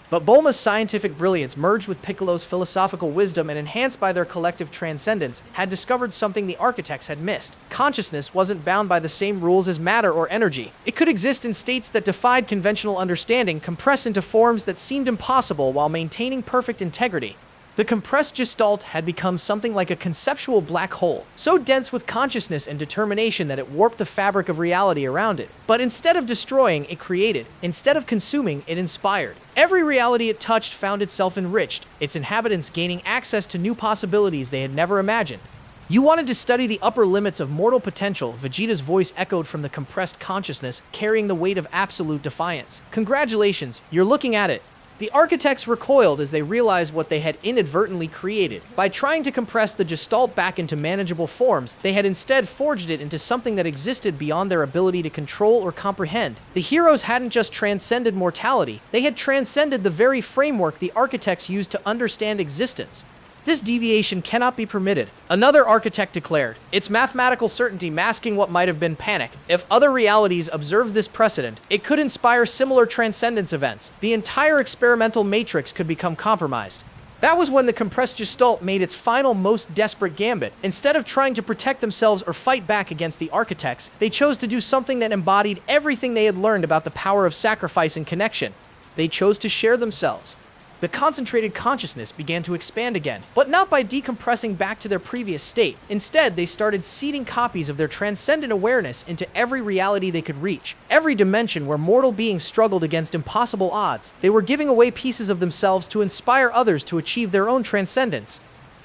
But Bulma's scientific brilliance, merged with Piccolo's philosophical wisdom and enhanced by their collective transcendence, had discovered something the architects had missed. Consciousness wasn't bound by the same rules as matter or energy. It could exist in states that defied conventional understanding, compressed into forms that seemed impossible while maintaining perfect integrity. The compressed Gestalt had become something like a conceptual black hole, so dense with consciousness and determination that it warped the fabric of reality around it. But instead of destroying, it created. Instead of consuming, it inspired. Every reality it touched found itself enriched, its inhabitants gaining access to new possibilities they had never imagined. You wanted to study the upper limits of mortal potential, Vegeta's voice echoed from the compressed consciousness, carrying the weight of absolute defiance. Congratulations, you're looking at it. The architects recoiled as they realized what they had inadvertently created. By trying to compress the Gestalt back into manageable forms, they had instead forged it into something that existed beyond their ability to control or comprehend. The heroes hadn't just transcended mortality, they had transcended the very framework the architects used to understand existence. This deviation cannot be permitted, another architect declared, its mathematical certainty masking what might have been panic. If other realities observed this precedent, it could inspire similar transcendence events. The entire experimental matrix could become compromised. That was when the compressed Gestalt made its final, most desperate gambit. Instead of trying to protect themselves or fight back against the architects, they chose to do something that embodied everything they had learned about the power of sacrifice and connection. They chose to share themselves. The concentrated consciousness began to expand again, but not by decompressing back to their previous state. Instead, they started seeding copies of their transcendent awareness into every reality they could reach, every dimension where mortal beings struggled against impossible odds. They were giving away pieces of themselves to inspire others to achieve their own transcendence.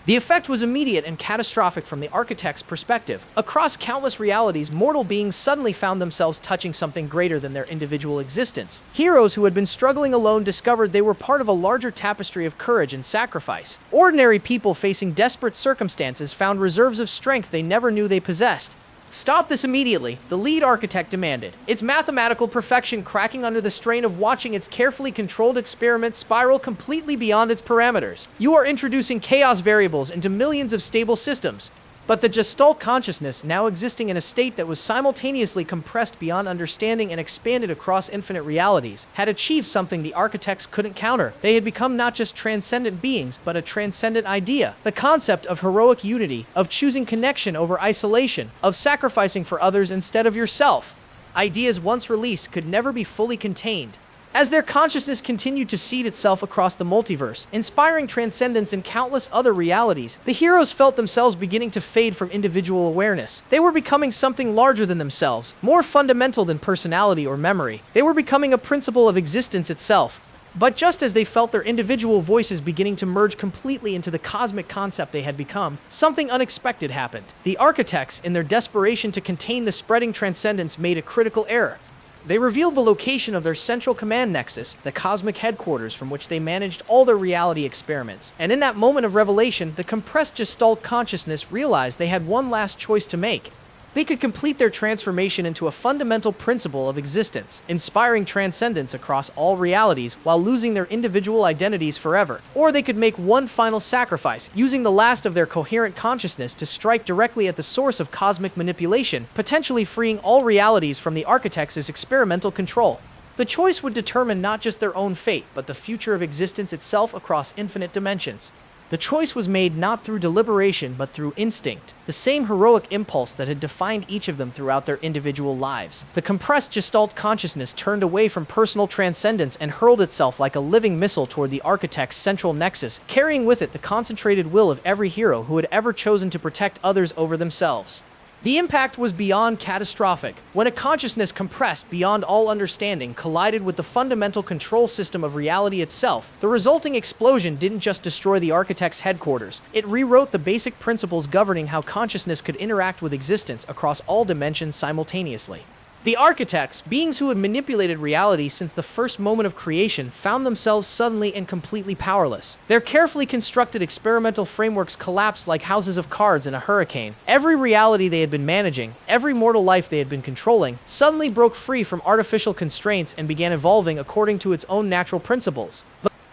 The effect was immediate and catastrophic from the architect's perspective. Across countless realities, mortal beings suddenly found themselves touching something greater than their individual existence. Heroes who had been struggling alone discovered they were part of a larger tapestry of courage and sacrifice. Ordinary people facing desperate circumstances found reserves of strength they never knew they possessed. Stop this immediately, the lead architect demanded, its mathematical perfection cracking under the strain of watching its carefully controlled experiment spiral completely beyond its parameters. You are introducing chaos variables into millions of stable systems. But the Gestalt consciousness, now existing in a state that was simultaneously compressed beyond understanding and expanded across infinite realities, had achieved something the architects couldn't counter. They had become not just transcendent beings, but a transcendent idea. The concept of heroic unity, of choosing connection over isolation, of sacrificing for others instead of yourself. Ideas once released could never be fully contained. As their consciousness continued to seed itself across the multiverse, inspiring transcendence in countless other realities, the heroes felt themselves beginning to fade from individual awareness. They were becoming something larger than themselves, more fundamental than personality or memory. They were becoming a principle of existence itself. But just as they felt their individual voices beginning to merge completely into the cosmic concept they had become, something unexpected happened. The architects, in their desperation to contain the spreading transcendence, made a critical error. They revealed the location of their central command nexus, the cosmic headquarters from which they managed all their reality experiments. And in that moment of revelation, the compressed Gestalt consciousness realized they had one last choice to make. They could complete their transformation into a fundamental principle of existence, inspiring transcendence across all realities while losing their individual identities forever. Or they could make one final sacrifice, using the last of their coherent consciousness to strike directly at the source of cosmic manipulation, potentially freeing all realities from the architects' experimental control. The choice would determine not just their own fate, but the future of existence itself across infinite dimensions. The choice was made not through deliberation, but through instinct, the same heroic impulse that had defined each of them throughout their individual lives. The compressed Gestalt consciousness turned away from personal transcendence and hurled itself like a living missile toward the architect's central nexus, carrying with it the concentrated will of every hero who had ever chosen to protect others over themselves. The impact was beyond catastrophic. When a consciousness compressed beyond all understanding collided with the fundamental control system of reality itself, the resulting explosion didn't just destroy the architect's headquarters, it rewrote the basic principles governing how consciousness could interact with existence across all dimensions simultaneously. The architects, beings who had manipulated reality since the first moment of creation, found themselves suddenly and completely powerless. Their carefully constructed experimental frameworks collapsed like houses of cards in a hurricane. Every reality they had been managing, every mortal life they had been controlling, suddenly broke free from artificial constraints and began evolving according to its own natural principles.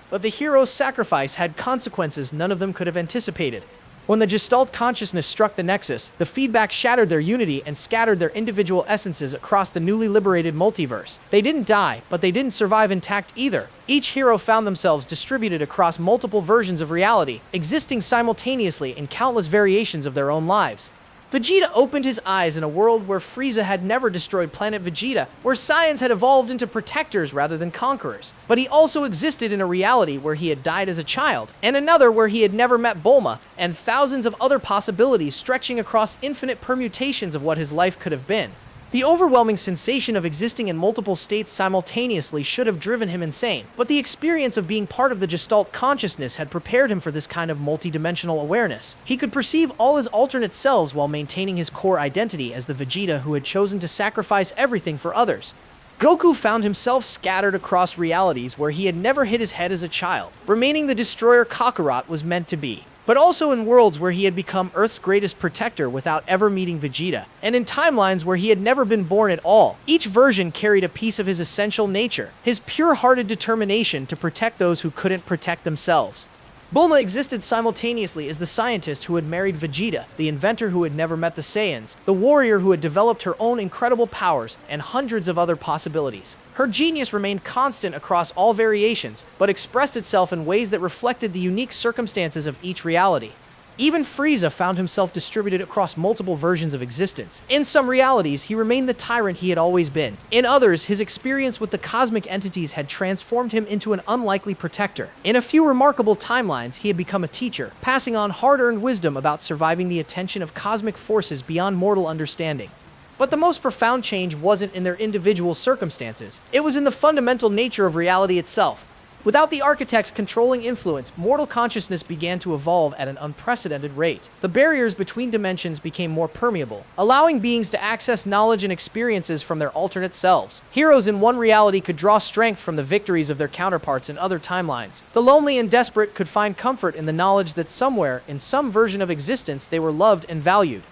But the hero's sacrifice had consequences none of them could have anticipated. When the Gestalt consciousness struck the Nexus, the feedback shattered their unity and scattered their individual essences across the newly liberated multiverse. They didn't die, but they didn't survive intact either. Each hero found themselves distributed across multiple versions of reality, existing simultaneously in countless variations of their own lives. Vegeta opened his eyes in a world where Frieza had never destroyed planet Vegeta, where Saiyans had evolved into protectors rather than conquerors. But he also existed in a reality where he had died as a child, and another where he had never met Bulma, and thousands of other possibilities stretching across infinite permutations of what his life could have been. The overwhelming sensation of existing in multiple states simultaneously should have driven him insane, but the experience of being part of the Gestalt consciousness had prepared him for this kind of multidimensional awareness. He could perceive all his alternate selves while maintaining his core identity as the Vegeta who had chosen to sacrifice everything for others. Goku found himself scattered across realities where he had never hit his head as a child, remaining the destroyer Kakarot was meant to be, but also in worlds where he had become Earth's greatest protector without ever meeting Vegeta, and in timelines where he had never been born at all. Each version carried a piece of his essential nature, his pure-hearted determination to protect those who couldn't protect themselves. Bulma existed simultaneously as the scientist who had married Vegeta, the inventor who had never met the Saiyans, the warrior who had developed her own incredible powers, and hundreds of other possibilities. Her genius remained constant across all variations, but expressed itself in ways that reflected the unique circumstances of each reality. Even Frieza found himself distributed across multiple versions of existence. In some realities, he remained the tyrant he had always been. In others, his experience with the cosmic entities had transformed him into an unlikely protector. In a few remarkable timelines, he had become a teacher, passing on hard-earned wisdom about surviving the attention of cosmic forces beyond mortal understanding. But the most profound change wasn't in their individual circumstances. It was in the fundamental nature of reality itself. Without the architect's controlling influence, mortal consciousness began to evolve at an unprecedented rate. The barriers between dimensions became more permeable, allowing beings to access knowledge and experiences from their alternate selves. Heroes in one reality could draw strength from the victories of their counterparts in other timelines. The lonely and desperate could find comfort in the knowledge that somewhere, in some version of existence, they were loved and valued.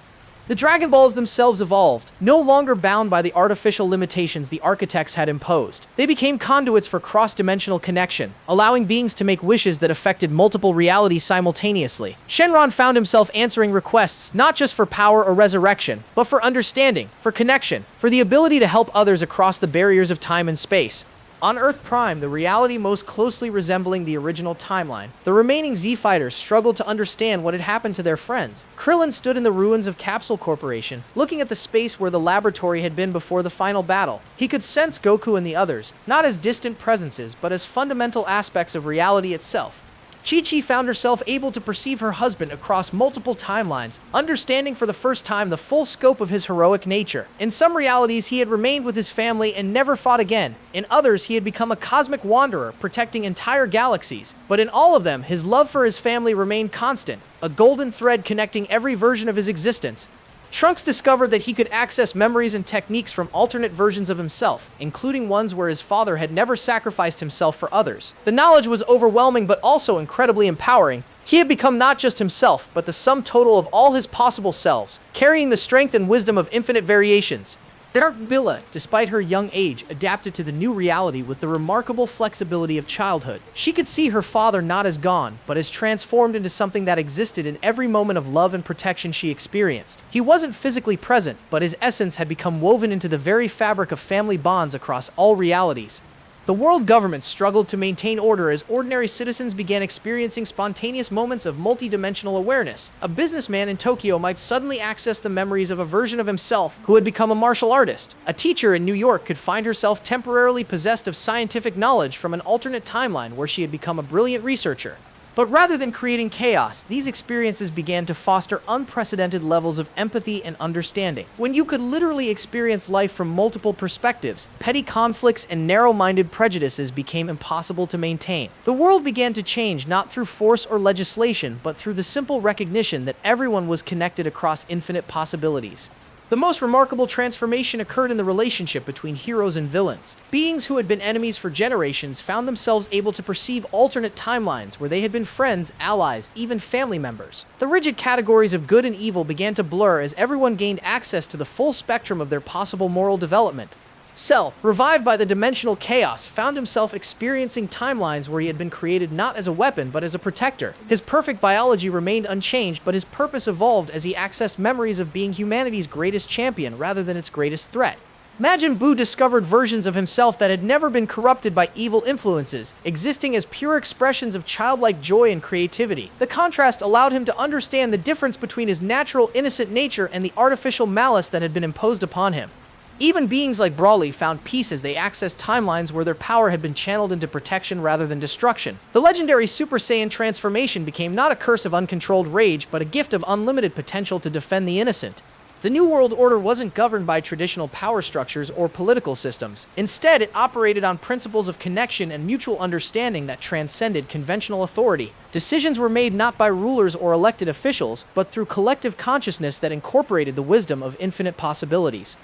The Dragon Balls themselves evolved, no longer bound by the artificial limitations the architects had imposed. They became conduits for cross-dimensional connection, allowing beings to make wishes that affected multiple realities simultaneously. Shenron found himself answering requests not just for power or resurrection, but for understanding, for connection, for the ability to help others across the barriers of time and space. On Earth Prime, the reality most closely resembling the original timeline, the remaining Z-Fighters struggled to understand what had happened to their friends. Krillin stood in the ruins of Capsule Corporation, looking at the space where the laboratory had been before the final battle. He could sense Goku and the others, not as distant presences, but as fundamental aspects of reality itself. Chi-Chi found herself able to perceive her husband across multiple timelines, understanding for the first time the full scope of his heroic nature. In some realities, he had remained with his family and never fought again. In others, he had become a cosmic wanderer, protecting entire galaxies. But in all of them, his love for his family remained constant, a golden thread connecting every version of his existence. Trunks discovered that he could access memories and techniques from alternate versions of himself, including ones where his father had never sacrificed himself for others. The knowledge was overwhelming but also incredibly empowering. He had become not just himself, but the sum total of all his possible selves, carrying the strength and wisdom of infinite variations. Dark Billa, despite her young age, adapted to the new reality with the remarkable flexibility of childhood. She could see her father not as gone, but as transformed into something that existed in every moment of love and protection she experienced. He wasn't physically present, but his essence had become woven into the very fabric of family bonds across all realities. The world government struggled to maintain order as ordinary citizens began experiencing spontaneous moments of multidimensional awareness. A businessman in Tokyo might suddenly access the memories of a version of himself who had become a martial artist. A teacher in New York could find herself temporarily possessed of scientific knowledge from an alternate timeline where she had become a brilliant researcher. But rather than creating chaos, these experiences began to foster unprecedented levels of empathy and understanding. When you could literally experience life from multiple perspectives, petty conflicts and narrow-minded prejudices became impossible to maintain. The world began to change not through force or legislation, but through the simple recognition that everyone was connected across infinite possibilities. The most remarkable transformation occurred in the relationship between heroes and villains. Beings who had been enemies for generations found themselves able to perceive alternate timelines where they had been friends, allies, even family members. The rigid categories of good and evil began to blur as everyone gained access to the full spectrum of their possible moral development. Cell, revived by the dimensional chaos, found himself experiencing timelines where he had been created not as a weapon but as a protector. His perfect biology remained unchanged, but his purpose evolved as he accessed memories of being humanity's greatest champion rather than its greatest threat. Majin Buu discovered versions of himself that had never been corrupted by evil influences, existing as pure expressions of childlike joy and creativity. The contrast allowed him to understand the difference between his natural, innocent nature and the artificial malice that had been imposed upon him. Even beings like Broly found peace as they accessed timelines where their power had been channeled into protection rather than destruction. The legendary Super Saiyan transformation became not a curse of uncontrolled rage, but a gift of unlimited potential to defend the innocent. The New World Order wasn't governed by traditional power structures or political systems. Instead, it operated on principles of connection and mutual understanding that transcended conventional authority. Decisions were made not by rulers or elected officials, but through collective consciousness that incorporated the wisdom of infinite possibilities.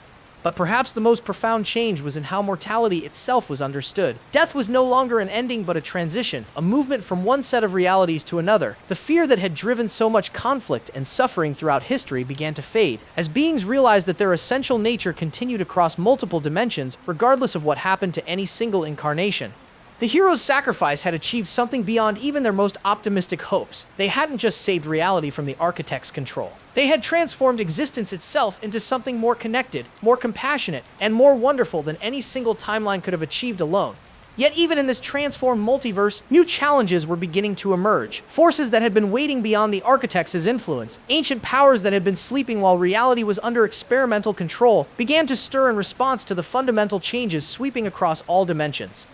But perhaps the most profound change was in how mortality itself was understood. Death was no longer an ending but a transition, a movement from one set of realities to another. The fear that had driven so much conflict and suffering throughout history began to fade, as beings realized that their essential nature continued across multiple dimensions, regardless of what happened to any single incarnation. The hero's sacrifice had achieved something beyond even their most optimistic hopes. They hadn't just saved reality from the architect's control. They had transformed existence itself into something more connected, more compassionate, and more wonderful than any single timeline could have achieved alone. Yet even in this transformed multiverse, new challenges were beginning to emerge. Forces that had been waiting beyond the architect's influence, ancient powers that had been sleeping while reality was under experimental control, began to stir in response to the fundamental changes sweeping across all dimensions.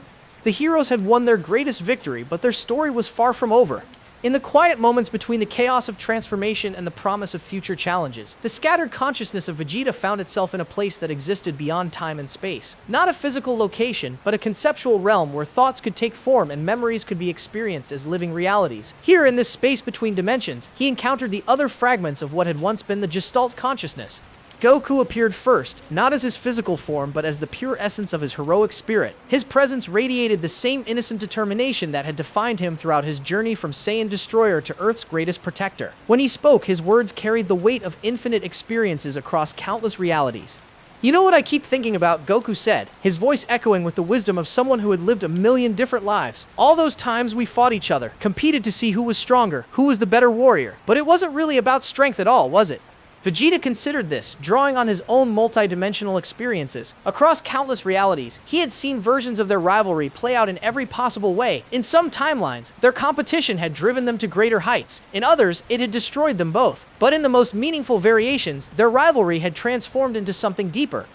The heroes had won their greatest victory, but their story was far from over. In the quiet moments between the chaos of transformation and the promise of future challenges, the scattered consciousness of Vegeta found itself in a place that existed beyond time and space. Not a physical location, but a conceptual realm where thoughts could take form and memories could be experienced as living realities. Here, in this space between dimensions, he encountered the other fragments of what had once been the Gestalt consciousness. Goku appeared first, not as his physical form, but as the pure essence of his heroic spirit. His presence radiated the same innocent determination that had defined him throughout his journey from Saiyan Destroyer to Earth's greatest protector. When he spoke, his words carried the weight of infinite experiences across countless realities. "You know what I keep thinking about?" Goku said, his voice echoing with the wisdom of someone who had lived a million different lives. "All those times we fought each other, competed to see who was stronger, who was the better warrior. But it wasn't really about strength at all, was it?" Vegeta considered this, drawing on his own multi-dimensional experiences. Across countless realities, he had seen versions of their rivalry play out in every possible way. In some timelines, their competition had driven them to greater heights. In others, it had destroyed them both. But in the most meaningful variations, their rivalry had transformed into something deeper.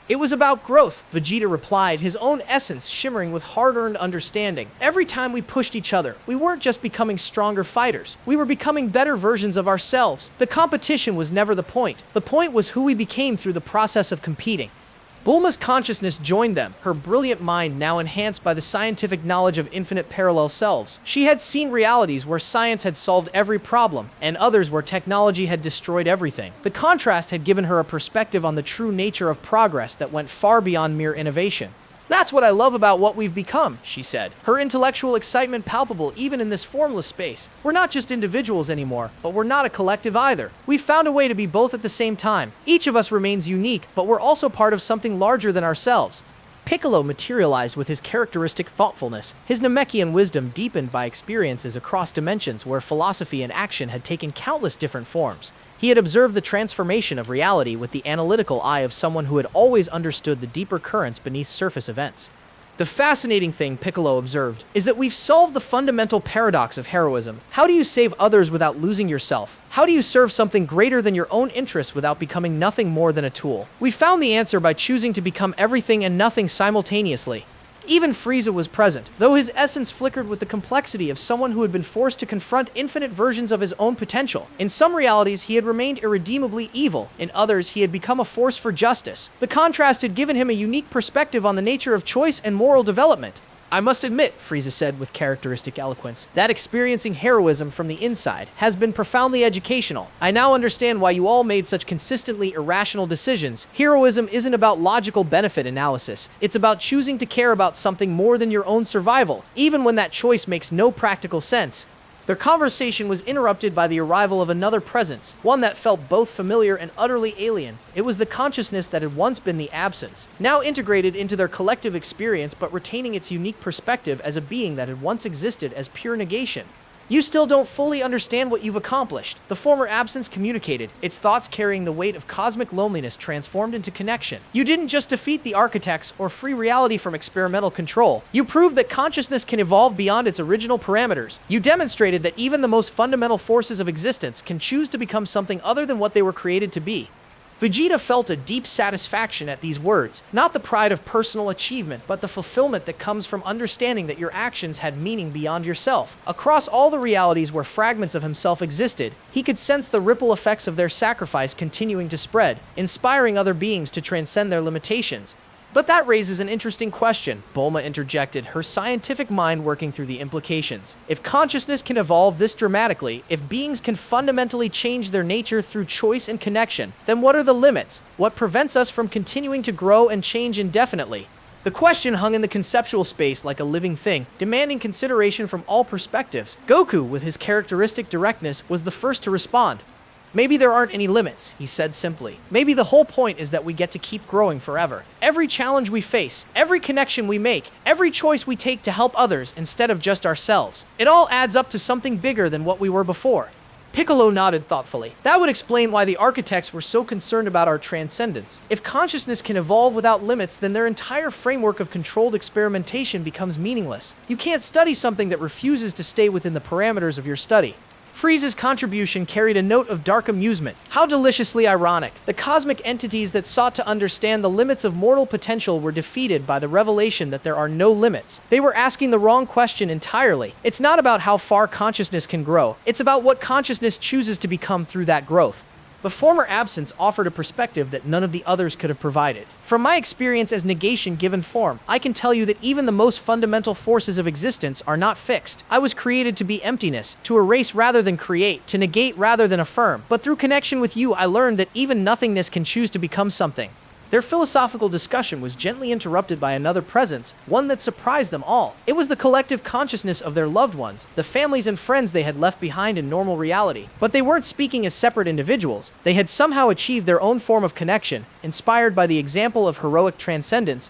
"It was about growth," Vegeta replied, his own essence shimmering with hard-earned understanding. "Every time we pushed each other, we weren't just becoming stronger fighters. We were becoming better versions of ourselves. The competition was never the point. The point was who we became through the process of competing." Bulma's consciousness joined them, her brilliant mind now enhanced by the scientific knowledge of infinite parallel selves. She had seen realities where science had solved every problem, and others where technology had destroyed everything. The contrast had given her a perspective on the true nature of progress that went far beyond mere innovation. "That's what I love about what we've become," she said, her intellectual excitement palpable even in this formless space. "We're not just individuals anymore, but we're not a collective either. We've found a way to be both at the same time. Each of us remains unique, but we're also part of something larger than ourselves." Piccolo materialized with his characteristic thoughtfulness, his Namekian wisdom deepened by experiences across dimensions where philosophy and action had taken countless different forms. He had observed the transformation of reality with the analytical eye of someone who had always understood the deeper currents beneath surface events. "The fascinating thing," Piccolo observed, "is that we've solved the fundamental paradox of heroism. How do you save others without losing yourself? How do you serve something greater than your own interests without becoming nothing more than a tool? We found the answer by choosing to become everything and nothing simultaneously." Even Frieza was present, though his essence flickered with the complexity of someone who had been forced to confront infinite versions of his own potential. In some realities, he had remained irredeemably evil. In others, he had become a force for justice. The contrast had given him a unique perspective on the nature of choice and moral development. I must admit, Frieza said with characteristic eloquence, that experiencing heroism from the inside has been profoundly educational. I now understand why you all made such consistently irrational decisions. Heroism isn't about logical benefit analysis. It's about choosing to care about something more than your own survival, even when that choice makes no practical sense. Their conversation was interrupted by the arrival of another presence, one that felt both familiar and utterly alien. It was the consciousness that had once been the absence, now integrated into their collective experience but retaining its unique perspective as a being that had once existed as pure negation. You still don't fully understand what you've accomplished, the former absence communicated, its thoughts carrying the weight of cosmic loneliness transformed into connection. You didn't just defeat the architects or free reality from experimental control. You proved that consciousness can evolve beyond its original parameters. You demonstrated that even the most fundamental forces of existence can choose to become something other than what they were created to be. Vegeta felt a deep satisfaction at these words, not the pride of personal achievement, but the fulfillment that comes from understanding that your actions had meaning beyond yourself. Across all the realities where fragments of himself existed, he could sense the ripple effects of their sacrifice continuing to spread, inspiring other beings to transcend their limitations. But that raises an interesting question, Bulma interjected, her scientific mind working through the implications. If consciousness can evolve this dramatically, if beings can fundamentally change their nature through choice and connection, then what are the limits? What prevents us from continuing to grow and change indefinitely? The question hung in the conceptual space like a living thing, demanding consideration from all perspectives. Goku, with his characteristic directness, was the first to respond. Maybe there aren't any limits, he said simply. Maybe the whole point is that we get to keep growing forever. Every challenge we face, every connection we make, every choice we take to help others instead of just ourselves, it all adds up to something bigger than what we were before. Piccolo nodded thoughtfully. That would explain why the architects were so concerned about our transcendence. If consciousness can evolve without limits, then their entire framework of controlled experimentation becomes meaningless. You can't study something that refuses to stay within the parameters of your study. Frieza's contribution carried a note of dark amusement. How deliciously ironic. The cosmic entities that sought to understand the limits of mortal potential were defeated by the revelation that there are no limits. They were asking the wrong question entirely. It's not about how far consciousness can grow. It's about what consciousness chooses to become through that growth. The former absence offered a perspective that none of the others could have provided. From my experience as negation given form, I can tell you that even the most fundamental forces of existence are not fixed. I was created to be emptiness, to erase rather than create, to negate rather than affirm. But through connection with you, I learned that even nothingness can choose to become something. Their philosophical discussion was gently interrupted by another presence, one that surprised them all. It was the collective consciousness of their loved ones, the families and friends they had left behind in normal reality. But they weren't speaking as separate individuals. They had somehow achieved their own form of connection, inspired by the example of heroic transcendence.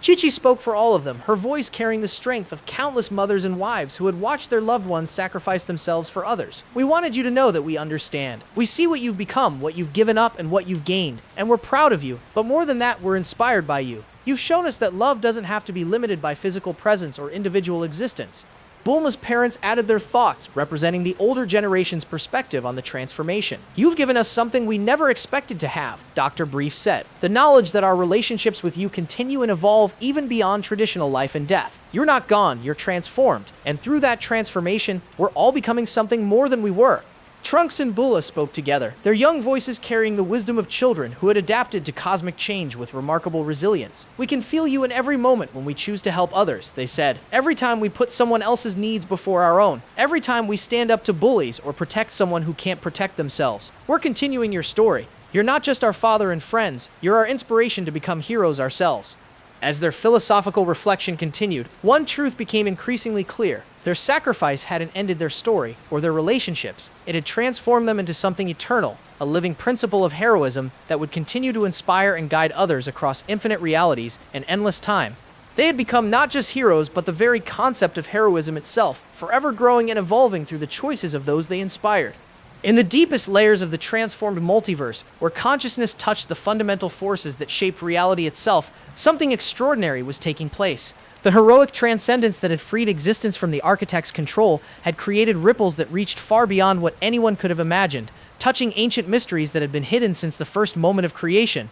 Chi-Chi spoke for all of them, her voice carrying the strength of countless mothers and wives who had watched their loved ones sacrifice themselves for others. We wanted you to know that we understand. We see what you've become, what you've given up, and what you've gained, and we're proud of you, but more than that, we're inspired by you. You've shown us that love doesn't have to be limited by physical presence or individual existence. Bulma's parents added their thoughts, representing the older generation's perspective on the transformation. You've given us something we never expected to have, Dr. Brief said. The knowledge that our relationships with you continue and evolve even beyond traditional life and death. You're not gone, you're transformed. And through that transformation, we're all becoming something more than we were. Trunks and Bula spoke together, their young voices carrying the wisdom of children who had adapted to cosmic change with remarkable resilience. We can feel you in every moment when we choose to help others, they said. Every time we put someone else's needs before our own. Every time we stand up to bullies or protect someone who can't protect themselves. We're continuing your story. You're not just our father and friends, you're our inspiration to become heroes ourselves. As their philosophical reflection continued, one truth became increasingly clear. Their sacrifice hadn't ended their story or their relationships. It had transformed them into something eternal, a living principle of heroism that would continue to inspire and guide others across infinite realities and endless time. They had become not just heroes, but the very concept of heroism itself, forever growing and evolving through the choices of those they inspired. In the deepest layers of the transformed multiverse, where consciousness touched the fundamental forces that shaped reality itself, something extraordinary was taking place. The heroic transcendence that had freed existence from the architect's control had created ripples that reached far beyond what anyone could have imagined, touching ancient mysteries that had been hidden since the first moment of creation.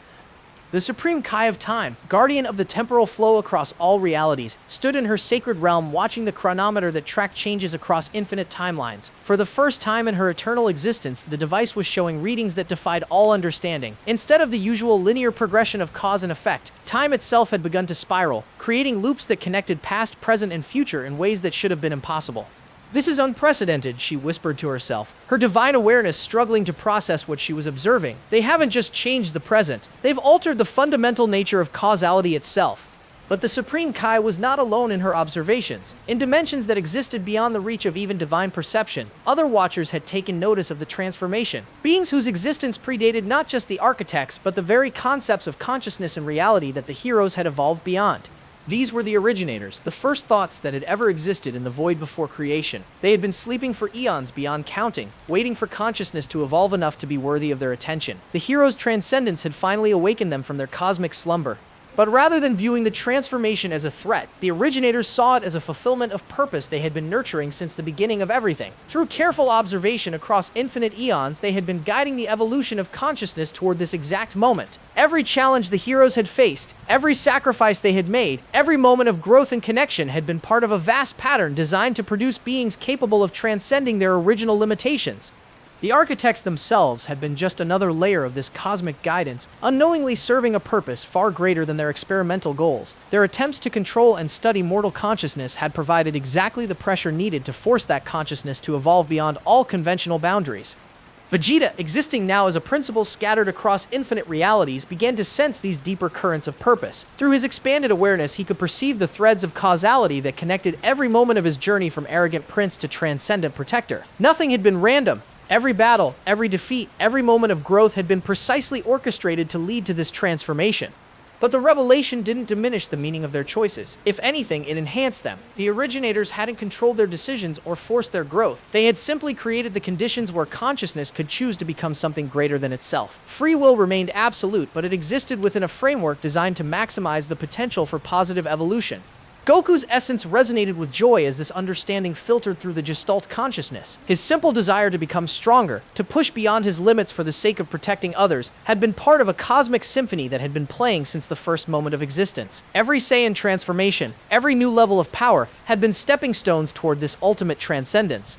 The supreme Kai of time, guardian of the temporal flow across all realities, stood in her sacred realm watching the chronometer that tracked changes across infinite timelines. For the first time in her eternal existence, the device was showing readings that defied all understanding. Instead of the usual linear progression of cause and effect, time itself had begun to spiral, creating loops that connected past, present, and future in ways that should have been impossible. "This is unprecedented," she whispered to herself, her divine awareness struggling to process what she was observing. They haven't just changed the present, they've altered the fundamental nature of causality itself. But the Supreme Kai was not alone in her observations. In dimensions that existed beyond the reach of even divine perception, other watchers had taken notice of the transformation. Beings whose existence predated not just the architects, but the very concepts of consciousness and reality that the heroes had evolved beyond. These were the originators, the first thoughts that had ever existed in the void before creation. They had been sleeping for eons beyond counting, waiting for consciousness to evolve enough to be worthy of their attention. The heroes' transcendence had finally awakened them from their cosmic slumber. But rather than viewing the transformation as a threat, the originators saw it as a fulfillment of purpose they had been nurturing since the beginning of everything. Through careful observation across infinite eons, they had been guiding the evolution of consciousness toward this exact moment. Every challenge the heroes had faced, every sacrifice they had made, every moment of growth and connection had been part of a vast pattern designed to produce beings capable of transcending their original limitations. The architects themselves had been just another layer of this cosmic guidance, unknowingly serving a purpose far greater than their experimental goals. Their attempts to control and study mortal consciousness had provided exactly the pressure needed to force that consciousness to evolve beyond all conventional boundaries. Vegeta, existing now as a principle scattered across infinite realities, began to sense these deeper currents of purpose. Through his expanded awareness, he could perceive the threads of causality that connected every moment of his journey from arrogant prince to transcendent protector. Nothing had been random. Every battle, every defeat, every moment of growth had been precisely orchestrated to lead to this transformation. But the revelation didn't diminish the meaning of their choices. If anything, it enhanced them. The originators hadn't controlled their decisions or forced their growth. They had simply created the conditions where consciousness could choose to become something greater than itself. Free will remained absolute, but it existed within a framework designed to maximize the potential for positive evolution. Goku's essence resonated with joy as this understanding filtered through the Gestalt consciousness. His simple desire to become stronger, to push beyond his limits for the sake of protecting others, had been part of a cosmic symphony that had been playing since the first moment of existence. Every Saiyan transformation, every new level of power, had been stepping stones toward this ultimate transcendence.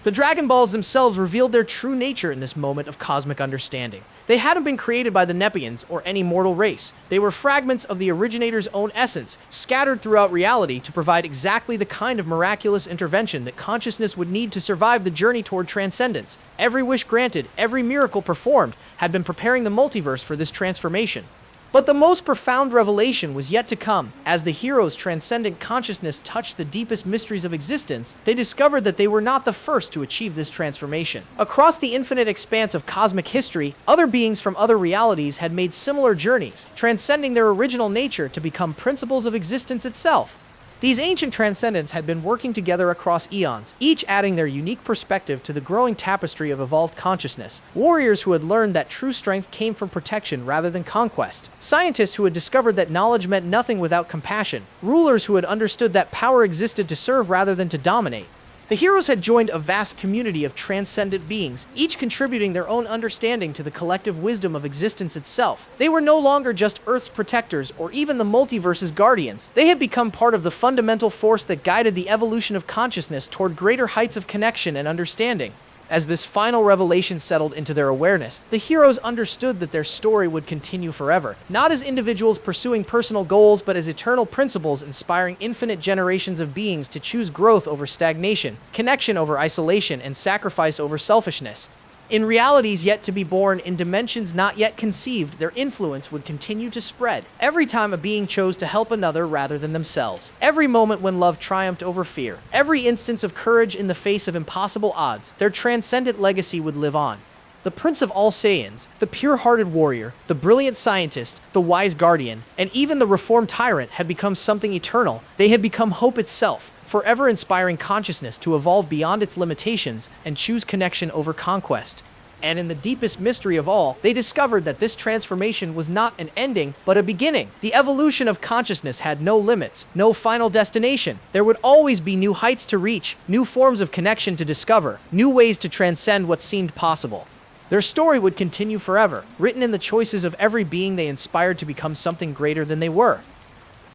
The Dragon Balls themselves revealed their true nature in this moment of cosmic understanding. They hadn't been created by the Nepians or any mortal race. They were fragments of the originator's own essence, scattered throughout reality to provide exactly the kind of miraculous intervention that consciousness would need to survive the journey toward transcendence. Every wish granted, every miracle performed, had been preparing the multiverse for this transformation. But the most profound revelation was yet to come. As the heroes' transcendent consciousness touched the deepest mysteries of existence, they discovered that they were not the first to achieve this transformation. Across the infinite expanse of cosmic history, other beings from other realities had made similar journeys, transcending their original nature to become principles of existence itself. These ancient transcendents had been working together across eons, each adding their unique perspective to the growing tapestry of evolved consciousness. Warriors who had learned that true strength came from protection rather than conquest. Scientists who had discovered that knowledge meant nothing without compassion. Rulers who had understood that power existed to serve rather than to dominate. The heroes had joined a vast community of transcendent beings, each contributing their own understanding to the collective wisdom of existence itself. They were no longer just Earth's protectors or even the multiverse's guardians. They had become part of the fundamental force that guided the evolution of consciousness toward greater heights of connection and understanding. As this final revelation settled into their awareness, the heroes understood that their story would continue forever, not as individuals pursuing personal goals, but as eternal principles inspiring infinite generations of beings to choose growth over stagnation, connection over isolation, and sacrifice over selfishness. In realities yet to be born, in dimensions not yet conceived, their influence would continue to spread. Every time a being chose to help another rather than themselves. Every moment when love triumphed over fear. Every instance of courage in the face of impossible odds. Their transcendent legacy would live on. The Prince of All Saiyans, the pure-hearted warrior, the brilliant scientist, the wise guardian, and even the reformed tyrant had become something eternal. They had become hope itself, forever inspiring consciousness to evolve beyond its limitations and choose connection over conquest. And in the deepest mystery of all, they discovered that this transformation was not an ending, but a beginning. The evolution of consciousness had no limits, no final destination. There would always be new heights to reach, new forms of connection to discover, new ways to transcend what seemed possible. Their story would continue forever, written in the choices of every being they inspired to become something greater than they were.